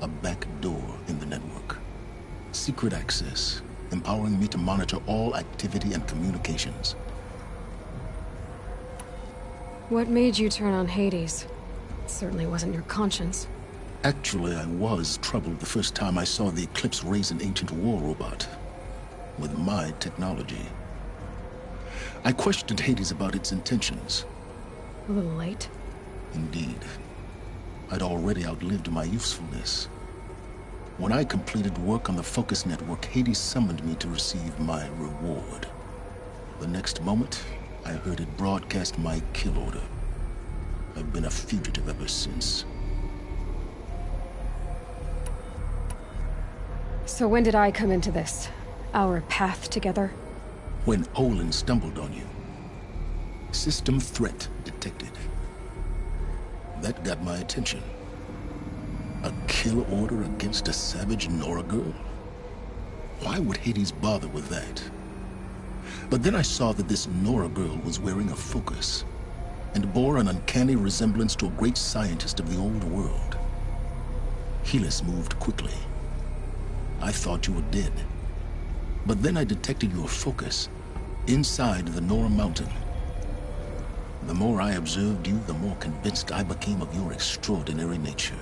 a back door in the network. Secret access, empowering me to monitor all activity and communications. What made you turn on Hades? It certainly wasn't your conscience. Actually, I was troubled the first time I saw the Eclipse raise an ancient war robot. With my technology. I questioned Hades about its intentions. A little late. Indeed. I'd already outlived my usefulness. When I completed work on the Focus Network, Hades summoned me to receive my reward. The next moment, I heard it broadcast my kill order. I've been a fugitive ever since. So when did I come into this? Our path together? When Olin stumbled on you. System threat detected. That got my attention. A kill order against a savage Nora girl? Why would Hades bother with that? But then I saw that this Nora girl was wearing a focus, and bore an uncanny resemblance to a great scientist of the old world. Helis moved quickly. I thought you were dead. But then I detected your focus inside the Nora mountain. The more I observed you, the more convinced I became of your extraordinary nature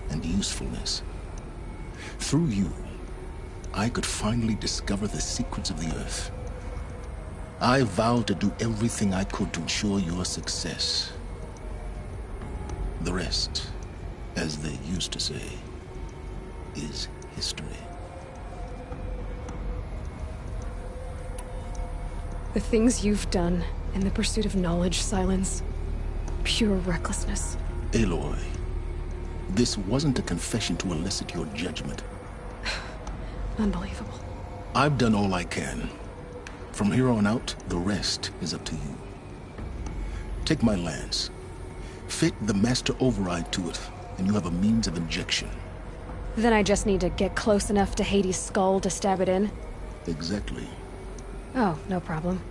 and usefulness. Through you, I could finally discover the secrets of the Earth. I vowed to do everything I could to ensure your success. The rest, as they used to say, is history. The things you've done in the pursuit of knowledge, Silence. Pure recklessness. Aloy, this wasn't a confession to elicit your judgment. Unbelievable. I've done all I can. From here on out, the rest is up to you. Take my lance. Fit the master override to it, and you have a means of injection. Then I just need to get close enough to Hades' skull to stab it in? Exactly. Oh, no problem.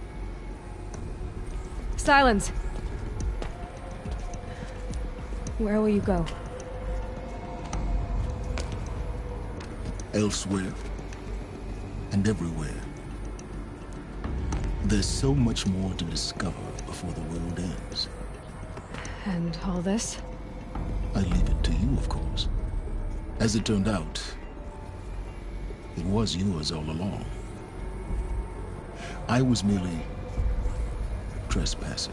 Silence! Where will you go? Elsewhere. And everywhere. There's so much more to discover before the world ends. And all this? I leave it to you, of course. As it turned out, it was yours all along. I was merely trespassing.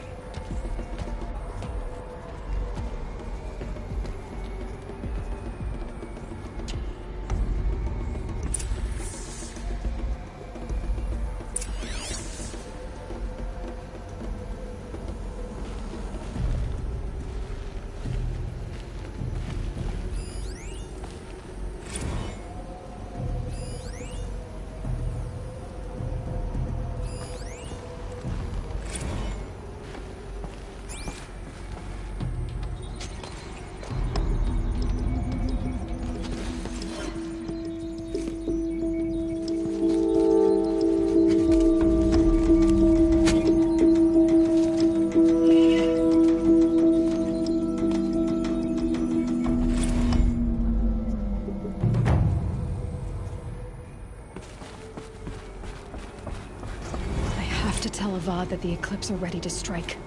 that the Eclipse are ready to strike.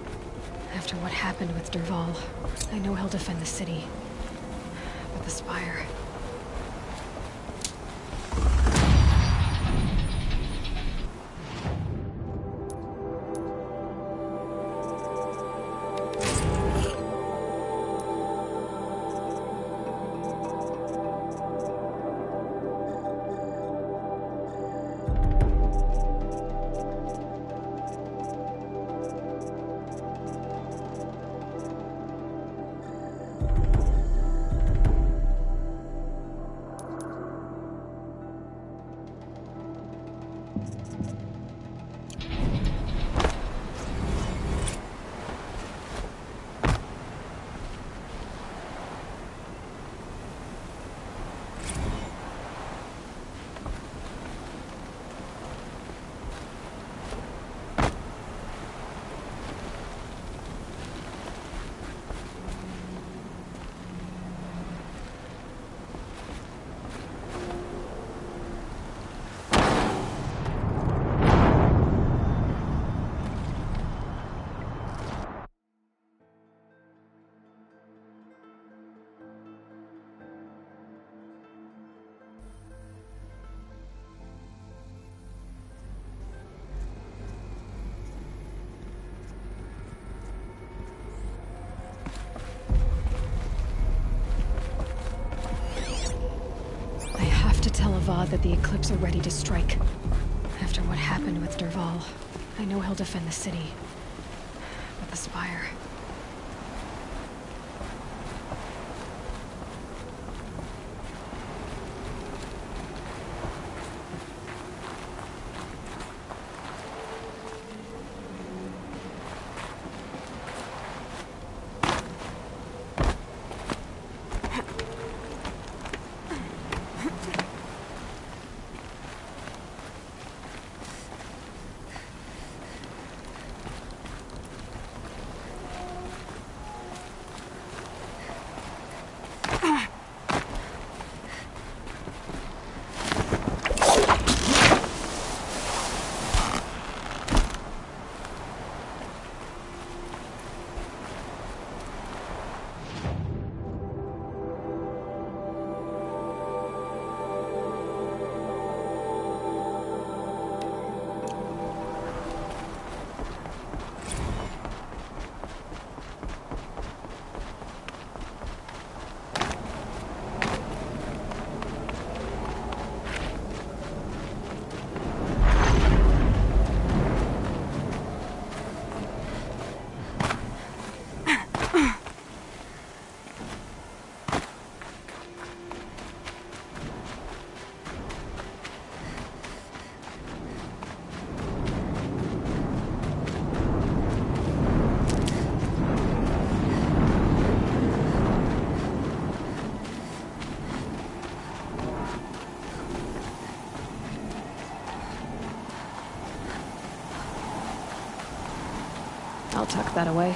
After what happened with Derval, I know he'll defend the city. But the Spire... Tell Avad that the Eclipse are ready to strike. After what happened with Derval, I know he'll defend the city. But the Spire... I'll tuck that away.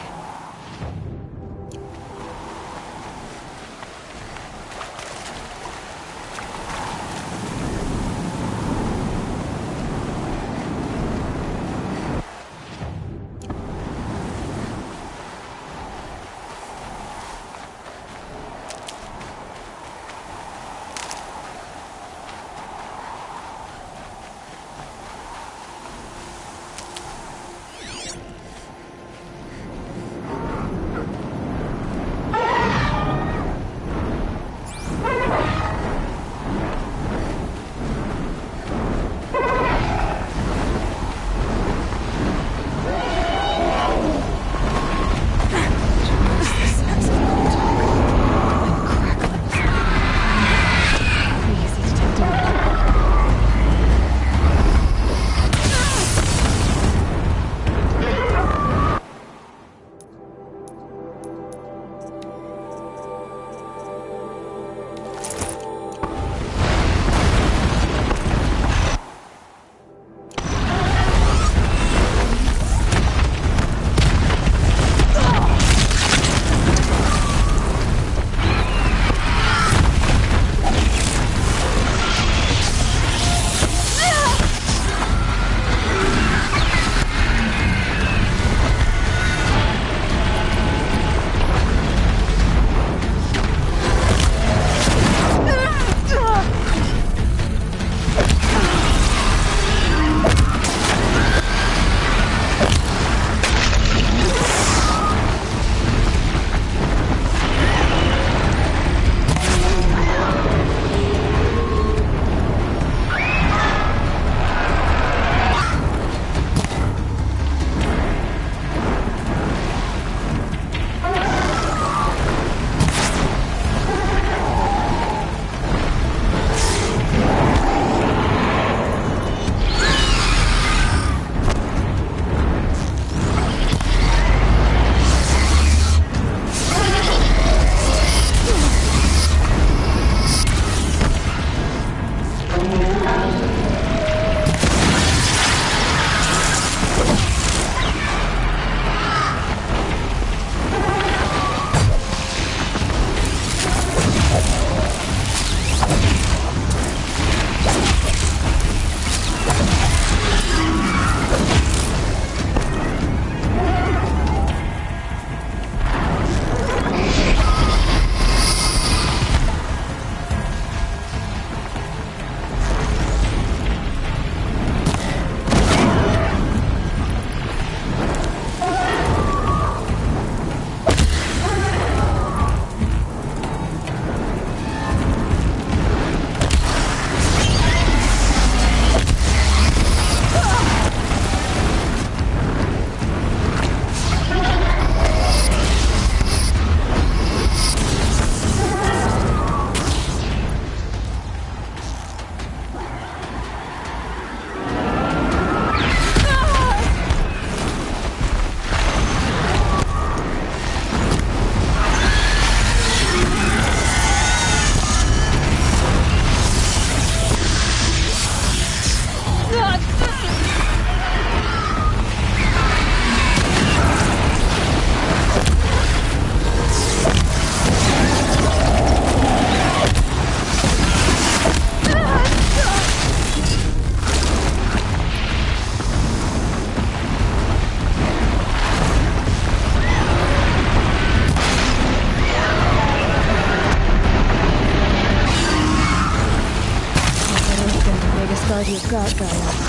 that guy.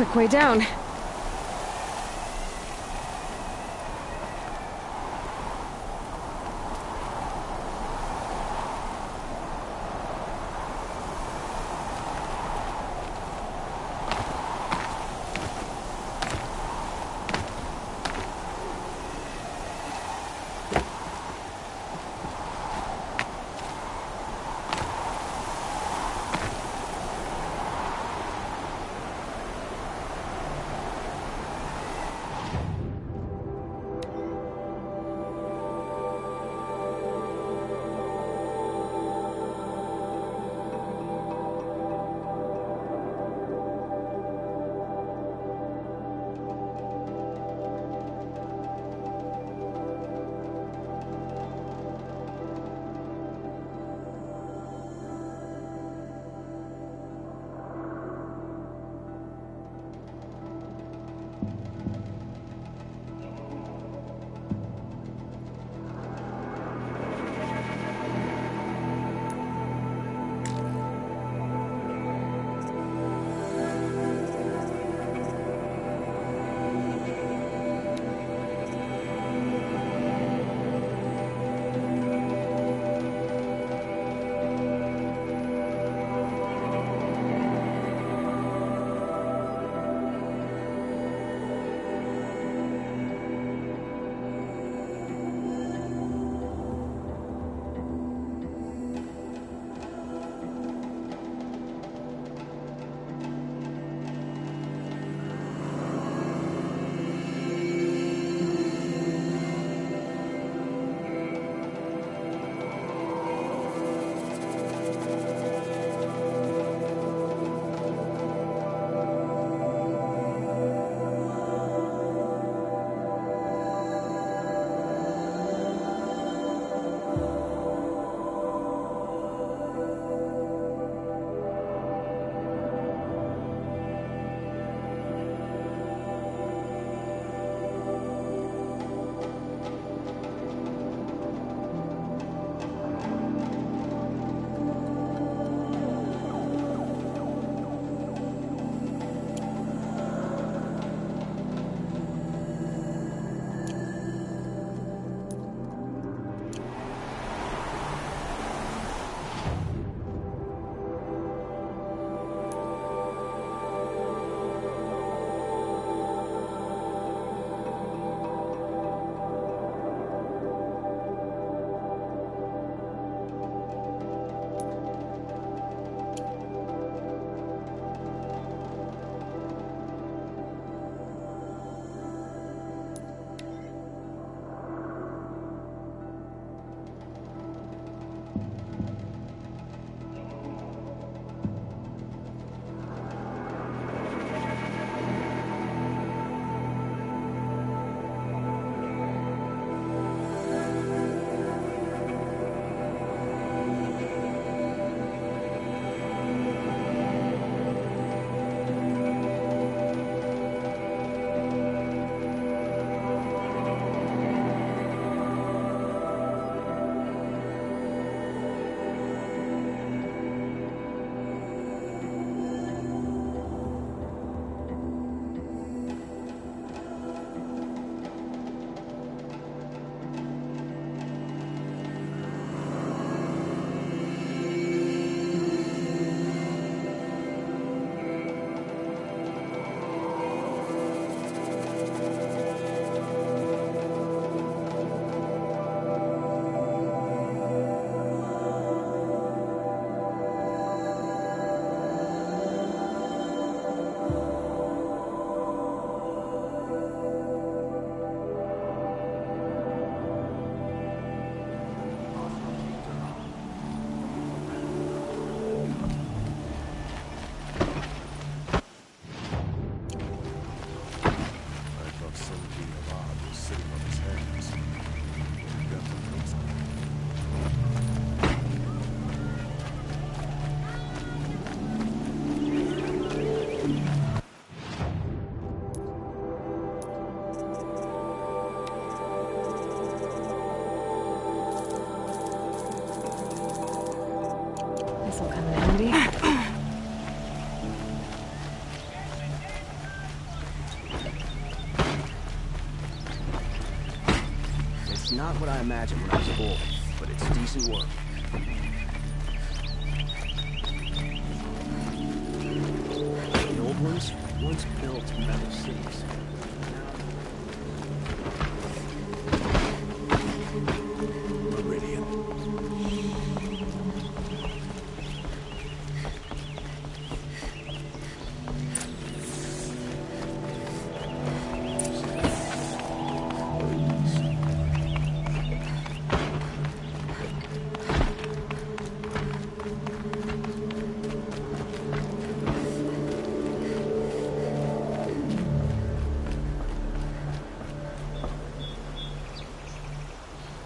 Quick way down. not what I imagined when I was a boy, but it's decent work. The old ones once built metal cities. Meridian.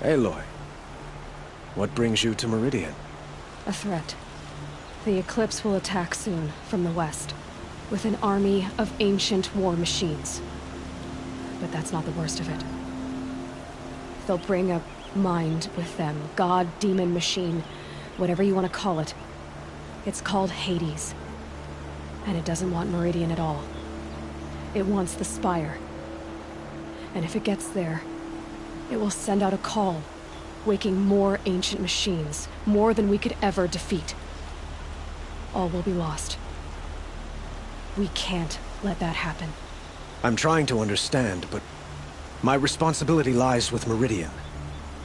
Aloy, what brings you to Meridian? A threat. The Eclipse will attack soon, from the west, with an army of ancient war machines. But that's not the worst of it. They'll bring a mind with them, god, demon, machine, whatever you want to call it. It's called Hades. And it doesn't want Meridian at all. It wants the Spire. And if it gets there, it will send out a call, waking more ancient machines, more than we could ever defeat. All will be lost. We can't let that happen. I'm trying to understand, but my responsibility lies with Meridian.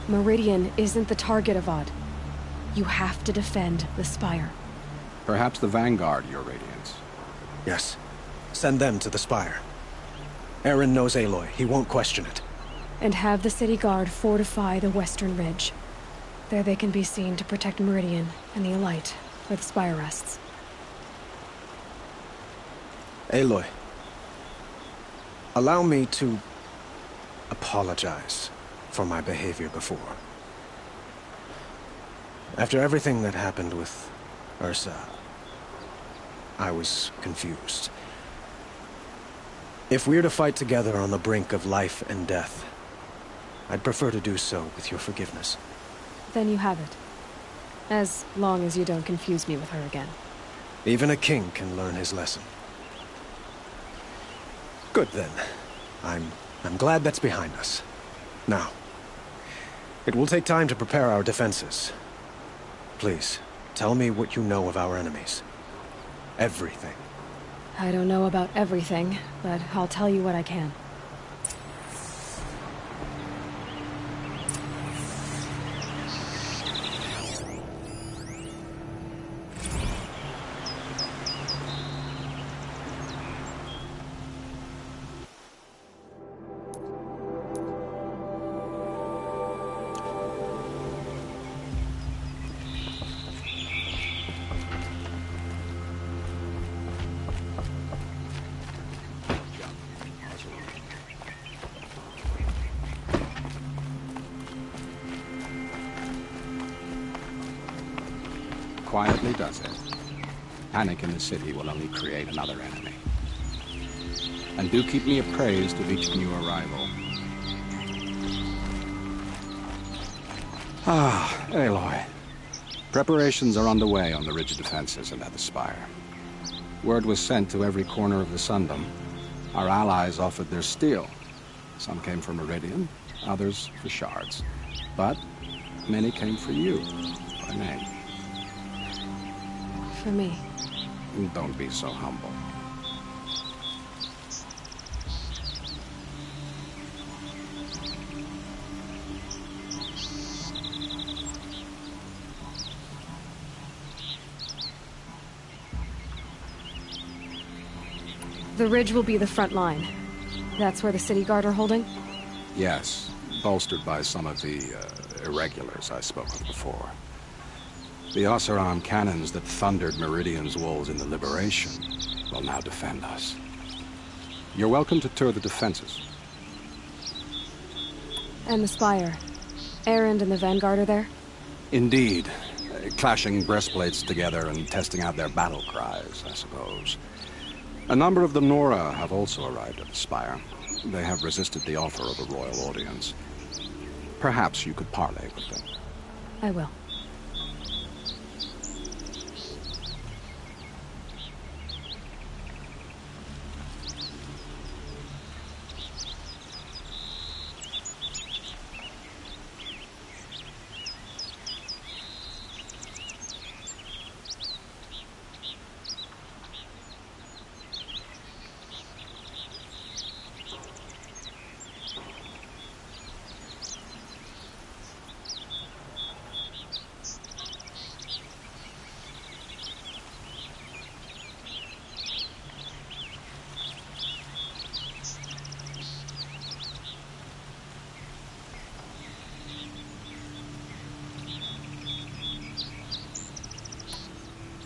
Meridian isn't the target, Avad. You have to defend the Spire. Perhaps the Vanguard, Your Radiance. Yes. Send them to the Spire. Aaron knows Aloy. He won't question it. And have the city guard fortify the western ridge. There they can be seen to protect Meridian and the Elite, where the Spire rests. Aloy, allow me to apologize for my behavior before. After everything that happened with Ursa, I was confused. If we're to fight together on the brink of life and death, I'd prefer to do so with your forgiveness. Then you have it. As long as you don't confuse me with her again. Even a king can learn his lesson. Good then. I'm glad that's behind us. Now, it will take time to prepare our defenses. Please, tell me what you know of our enemies. Everything. I don't know about everything, but I'll tell you what I can. Quietly does it. Panic in the city will only create another enemy. And do keep me appraised of each new arrival. Ah, Aloy. Preparations are underway on the ridge defenses and at the Spire. Word was sent to every corner of the Sundom. Our allies offered their steel. Some came for Meridian, others for shards. But many came for you, for a name. For me. Don't be so humble. The ridge will be the front line. That's where the city guard are holding? Yes, bolstered by some of the irregulars I spoke of before. The Oseram cannons that thundered Meridian's walls in the Liberation will now defend us. You're welcome to tour the defenses. And the Spire. Erend and the Vanguard are there? Indeed. Clashing breastplates together and testing out their battle cries, I suppose. A number of the Nora have also arrived at the Spire. They have resisted the offer of a royal audience. Perhaps you could parley with them. I will.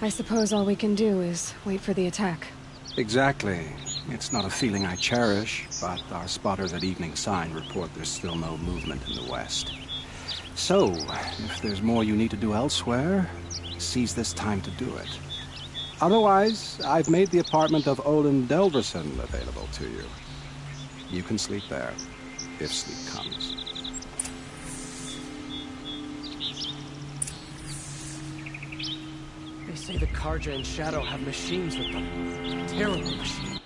I suppose all we can do is wait for the attack. Exactly. It's not a feeling I cherish, but our spotters at Evening Sign report there's still no movement in the west. So, if there's more you need to do elsewhere, seize this time to do it. Otherwise, I've made the apartment of Olin Delverson available to you. You can sleep there, if sleep comes. They say the Karja and Shadow have machines with them. Terrible machines.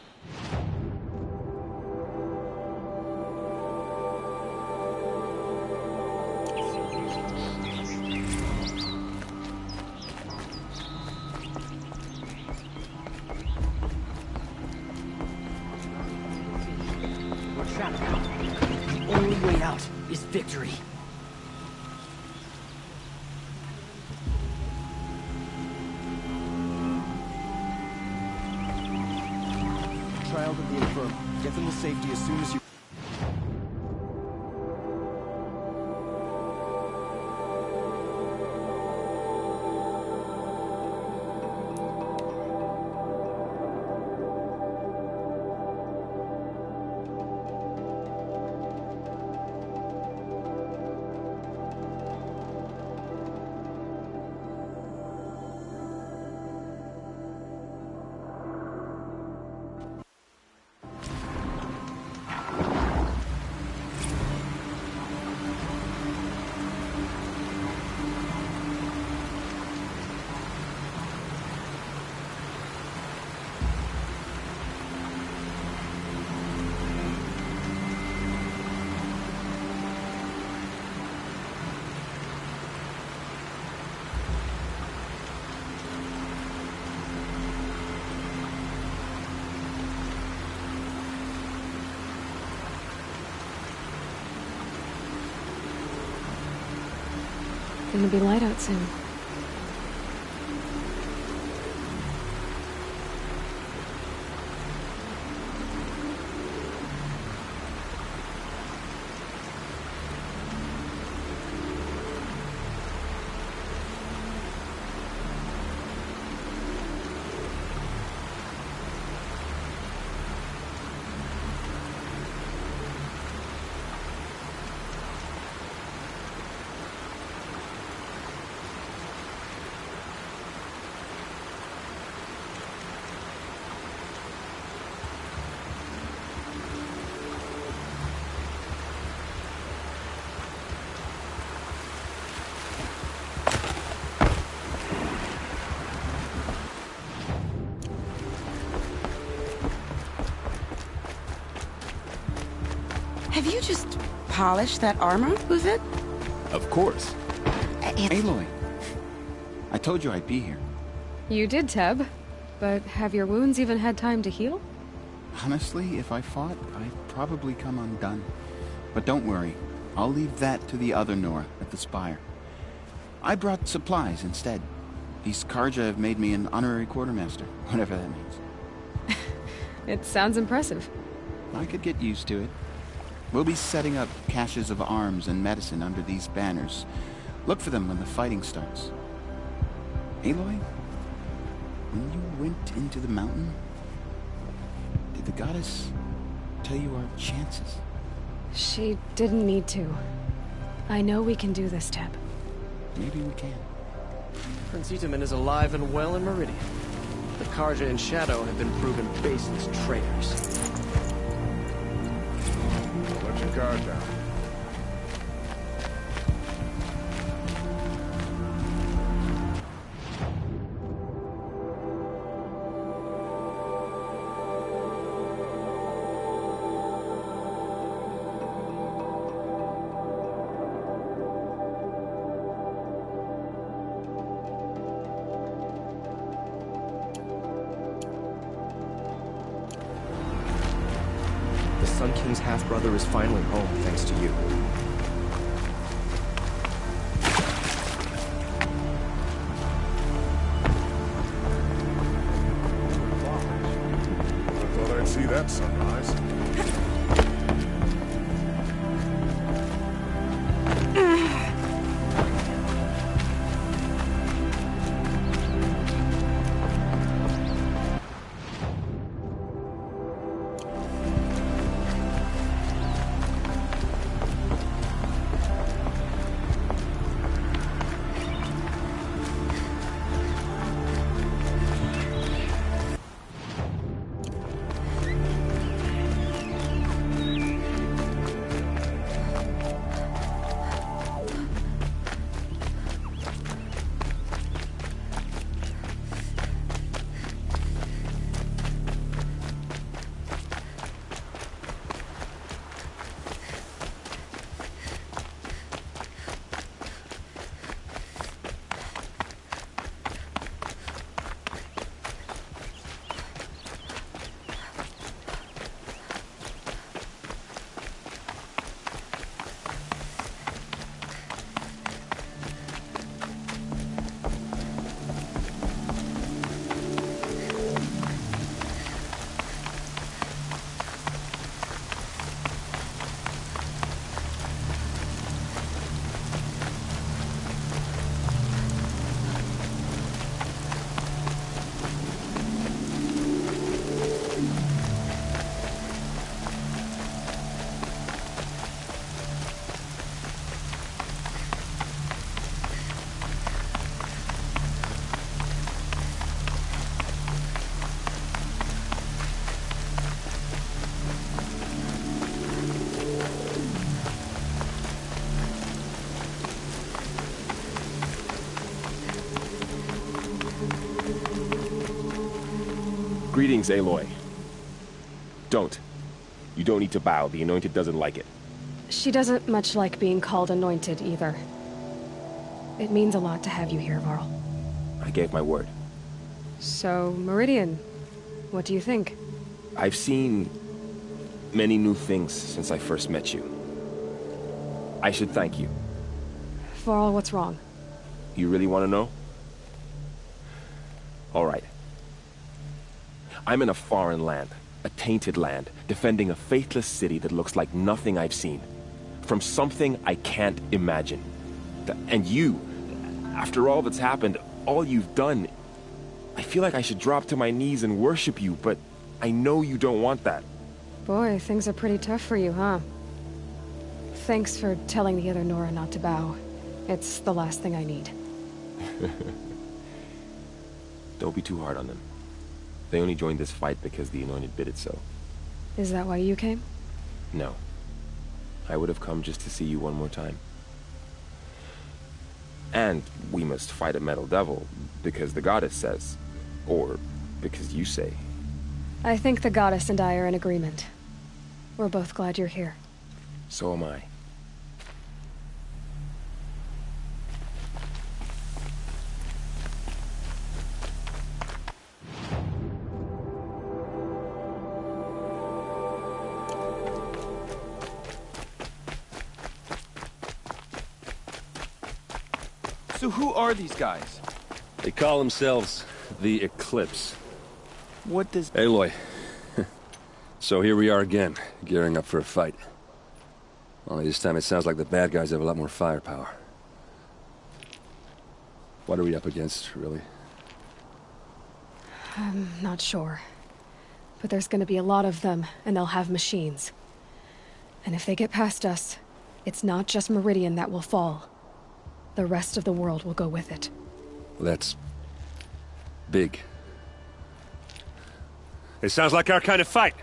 The only way out is victory. Trial to the infirm. Get them to safety as soon as you... Gonna be light out soon. Have you just polished that armor with it? Of course. Aloy, I told you I'd be here. You did, Teb. But have your wounds even had time to heal? Honestly, if I fought, I'd probably come undone. But don't worry, I'll leave that to the other Nora at the Spire. I brought supplies instead. These Karja have made me an honorary quartermaster, whatever that means. It sounds impressive. I could get used to it. We'll be setting up caches of arms and medicine under these banners. Look for them when the fighting starts. Aloy, when you went into the mountain, did the goddess tell you our chances? She didn't need to. I know we can do this, Teb. Maybe we can. Prince Itaman is alive and well in Meridian. The Karja and Shadow have been proven baseless traitors. Let your guard down. Sun King's half-brother is finally home, thanks to you. I thought I'd see that sunrise. Greetings, Aloy. Don't. You don't need to bow. The Anointed doesn't like it. She doesn't much like being called Anointed, either. It means a lot to have you here, Varl. I gave my word. So, Meridian, what do you think? I've seen many new things since I first met you. I should thank you. Varl, what's wrong? You really want to know? All right. I'm in a foreign land, a tainted land, defending a faithless city that looks like nothing I've seen. From something I can't imagine. And you, after all that's happened, all you've done, I feel like I should drop to my knees and worship you, but I know you don't want that. Boy, things are pretty tough for you, huh? Thanks for telling the other Nora not to bow. It's the last thing I need. Don't be too hard on them. They only joined this fight because the Anointed bid it so. Is that why you came? No. I would have come just to see you one more time. And we must fight a metal devil, because the goddess says. Or because you say. I think the goddess and I are in agreement. We're both glad you're here. So am I. So who are these guys? They call themselves the Eclipse. What does... Aloy. So here we are again, gearing up for a fight. Only this time it sounds like the bad guys have a lot more firepower. What are we up against, really? I'm not sure. But there's gonna be a lot of them, and they'll have machines. And if they get past us, it's not just Meridian that will fall. The rest of the world will go with it. That's... big. It sounds like our kind of fight.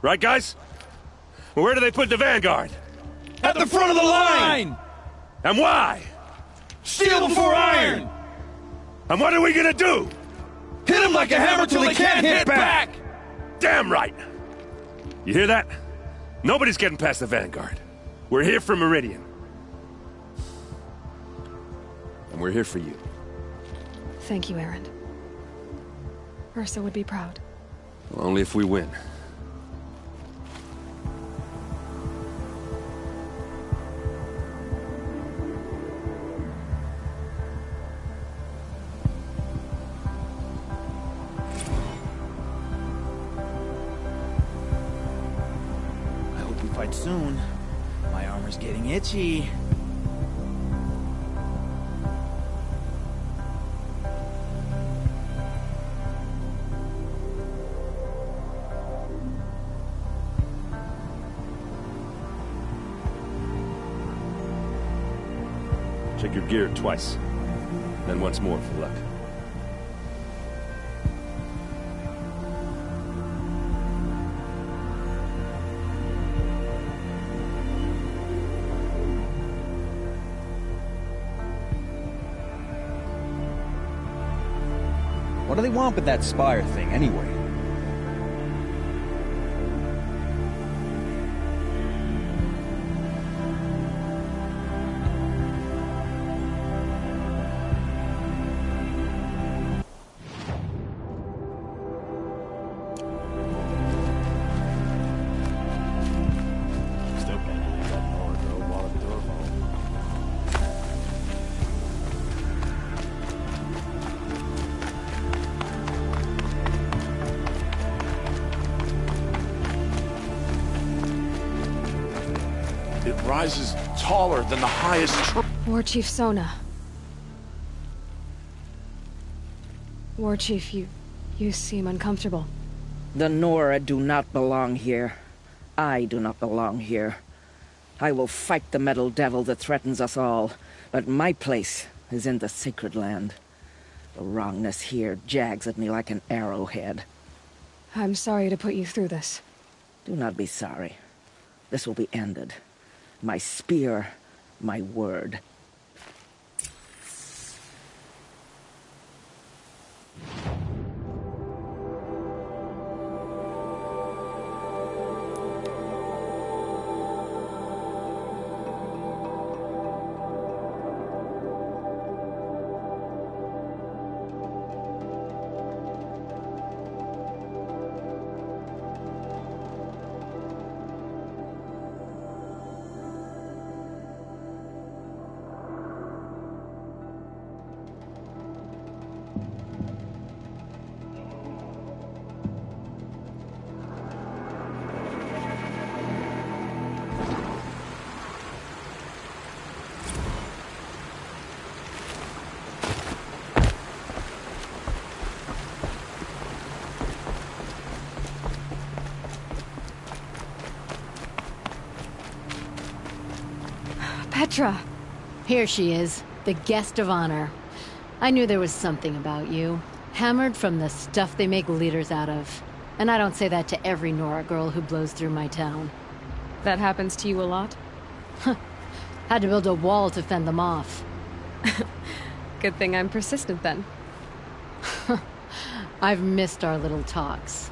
Right, guys? Well, where do they put the Vanguard? At the front of the line! And why? Steel before iron! And what are we gonna do? Hit him like a hammer till he can't hit back! Damn right! You hear that? Nobody's getting past the Vanguard. We're here for Meridian. And we're here for you. Thank you, Aaron. Ursa would be proud. Well, only if we win. I hope we fight soon. My armor's getting itchy. Check your gear twice. Then once more for luck. What do they want with that spire thing, anyway? Rises taller than the highest tree. War Chief Sona. War Chief, you seem uncomfortable. The Nora do not belong here. I do not belong here. I will fight the metal devil that threatens us all, but my place is in the sacred land. The wrongness here jags at me like an arrowhead. I'm sorry to put you through this. Do not be sorry. This will be ended. My spear, my word. Petra! Here she is, the guest of honor. I knew there was something about you. Hammered from the stuff they make leaders out of. And I don't say that to every Nora girl who blows through my town. That happens to you a lot? Had to build a wall to fend them off. Good thing I'm persistent then. I've missed our little talks.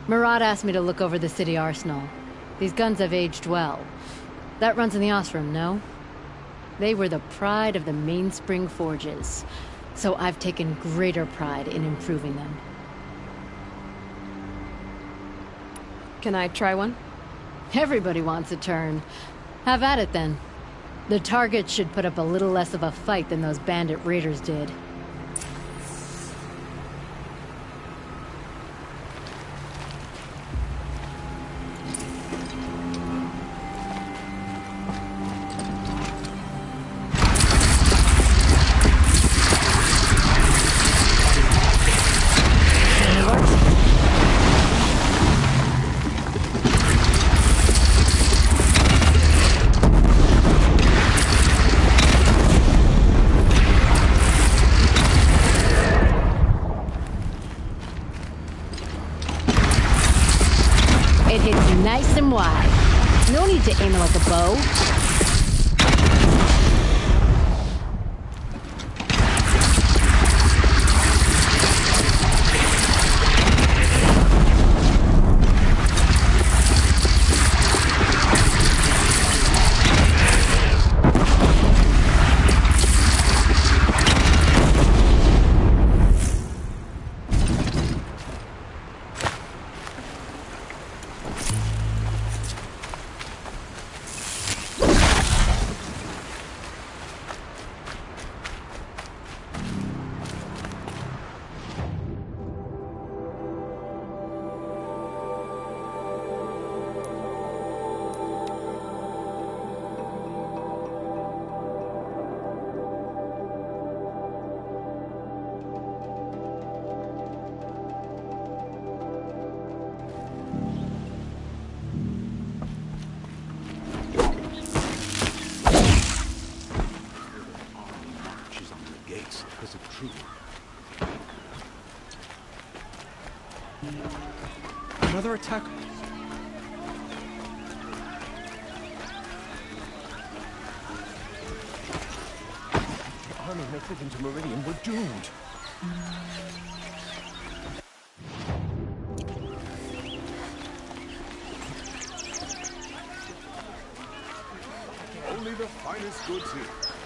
Murad asked me to look over the city arsenal. These guns have aged well. That runs in the Osram, no? They were the pride of the Mainspring Forges, so I've taken greater pride in improving them. Can I try one? Everybody wants a turn. Have at it then. The targets should put up a little less of a fight than those bandit raiders did. Nice and wide. No need to aim it like a bow. Another attack. The army makes it into Meridian. We're doomed. Only the finest goods here.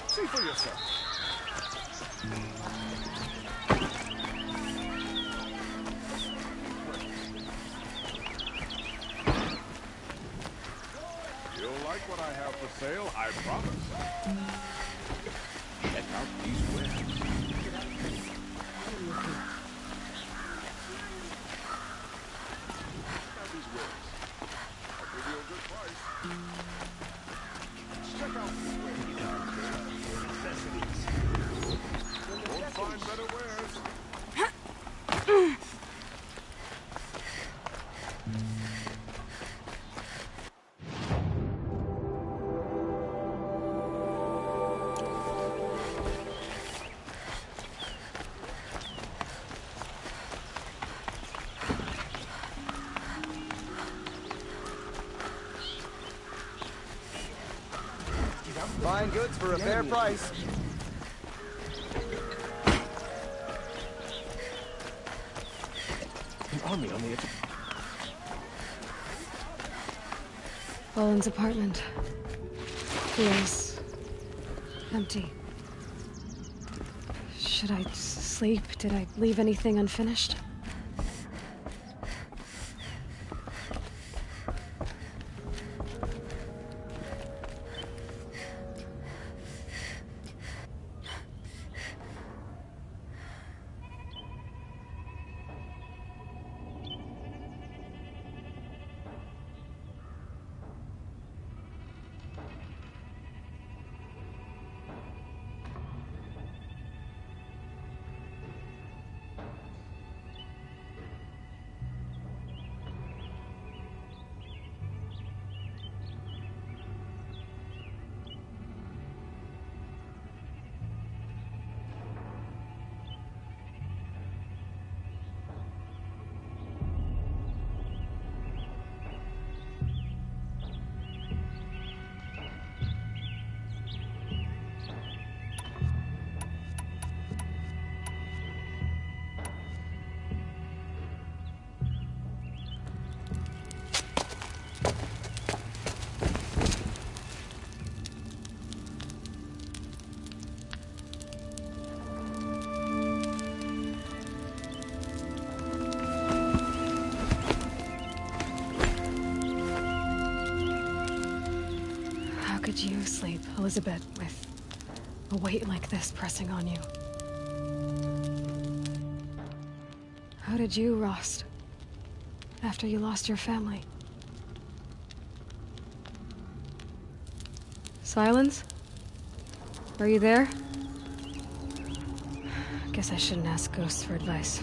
See for yourself. What I have for sale, I promise. Check out these wares. I'll give you a good price. Check out these wares. Won't find better wares. Buying goods for a fair price. An army on the edge. Boland's apartment. Feels empty. Should I sleep? Did I leave anything unfinished? Elizabeth, with a weight like this pressing on you. How did you, Rost? After you lost your family? Silence? Are you there? Guess I shouldn't ask ghosts for advice.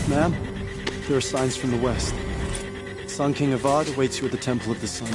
Ma'am, there are signs from the west. Sun King Avad awaits you at the Temple of the Sun.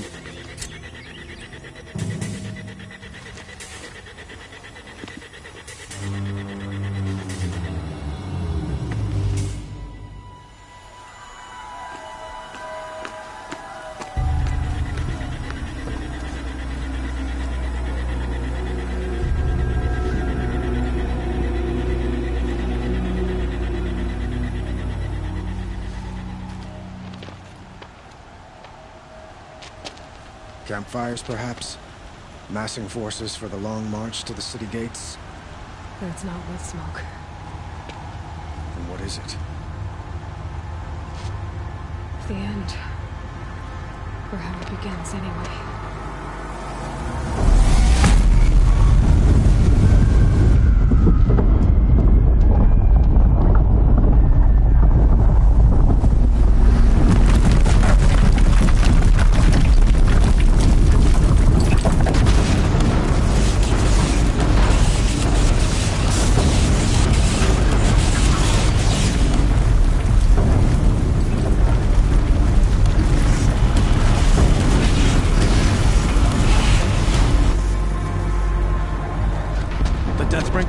Campfires, perhaps? Massing forces for the long march to the city gates? That's not with smoke. Then what is it? The end. Or how it begins, anyway.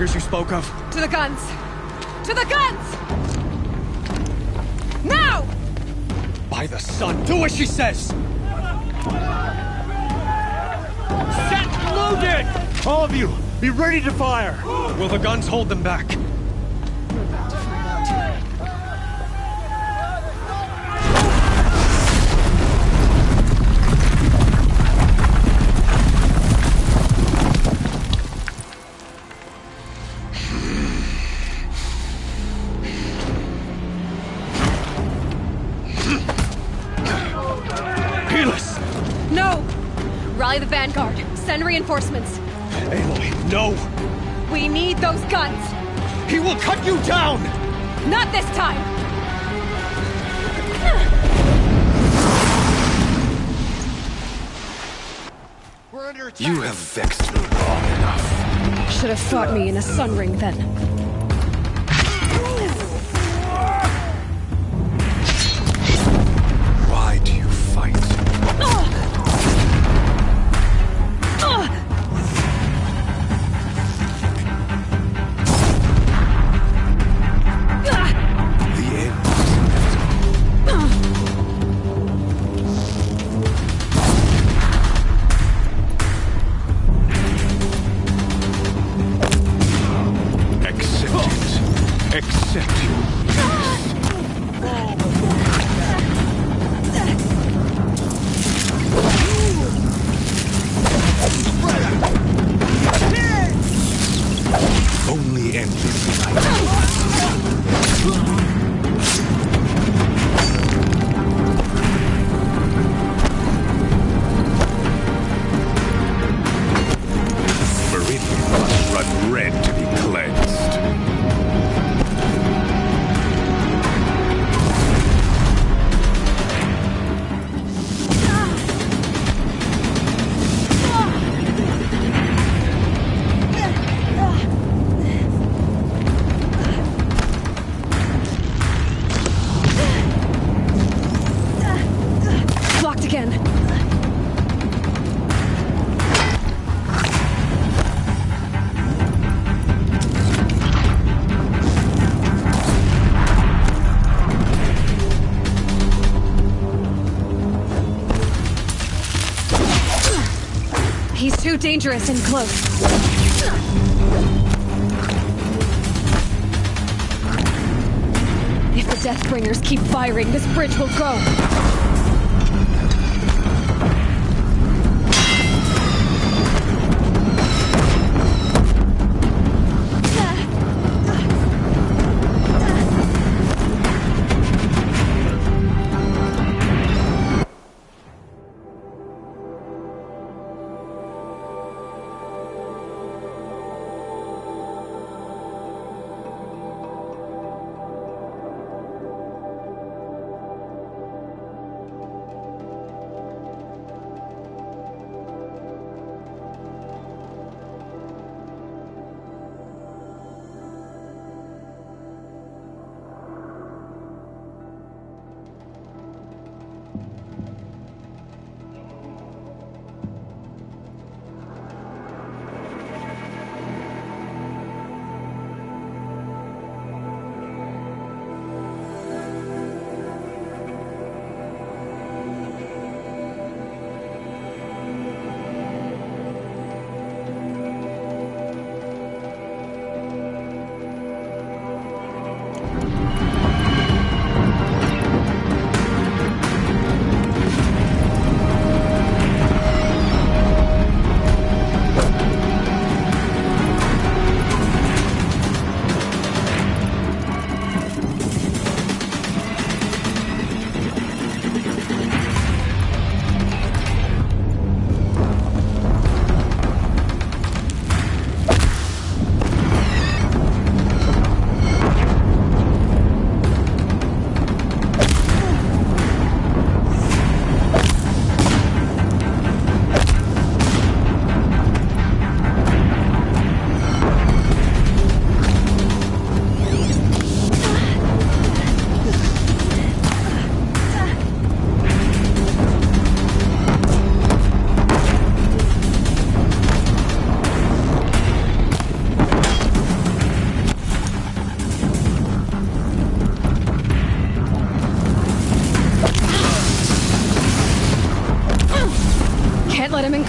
You spoke of? To the guns! To the guns! Now! By the sun, do as she says! Set loaded! All of you, be ready to fire! Will the guns hold them back? We're about to find out. Rally the vanguard. Send reinforcements. Aloy, no! We need those guns! He will cut you down! Not this time! We're under attack. You have vexed me long enough. Should have fought me in a sun ring then. Why do you fight? Too dangerous and close. If the Deathbringers keep firing, this bridge will go.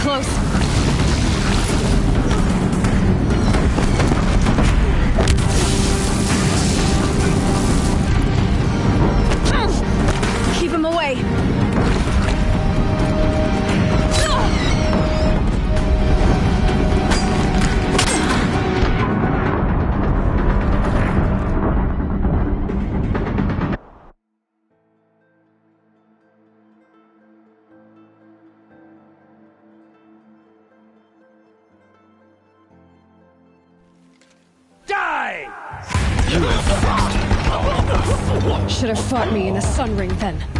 close. Keep him away. Should have fought me in the sun ring then.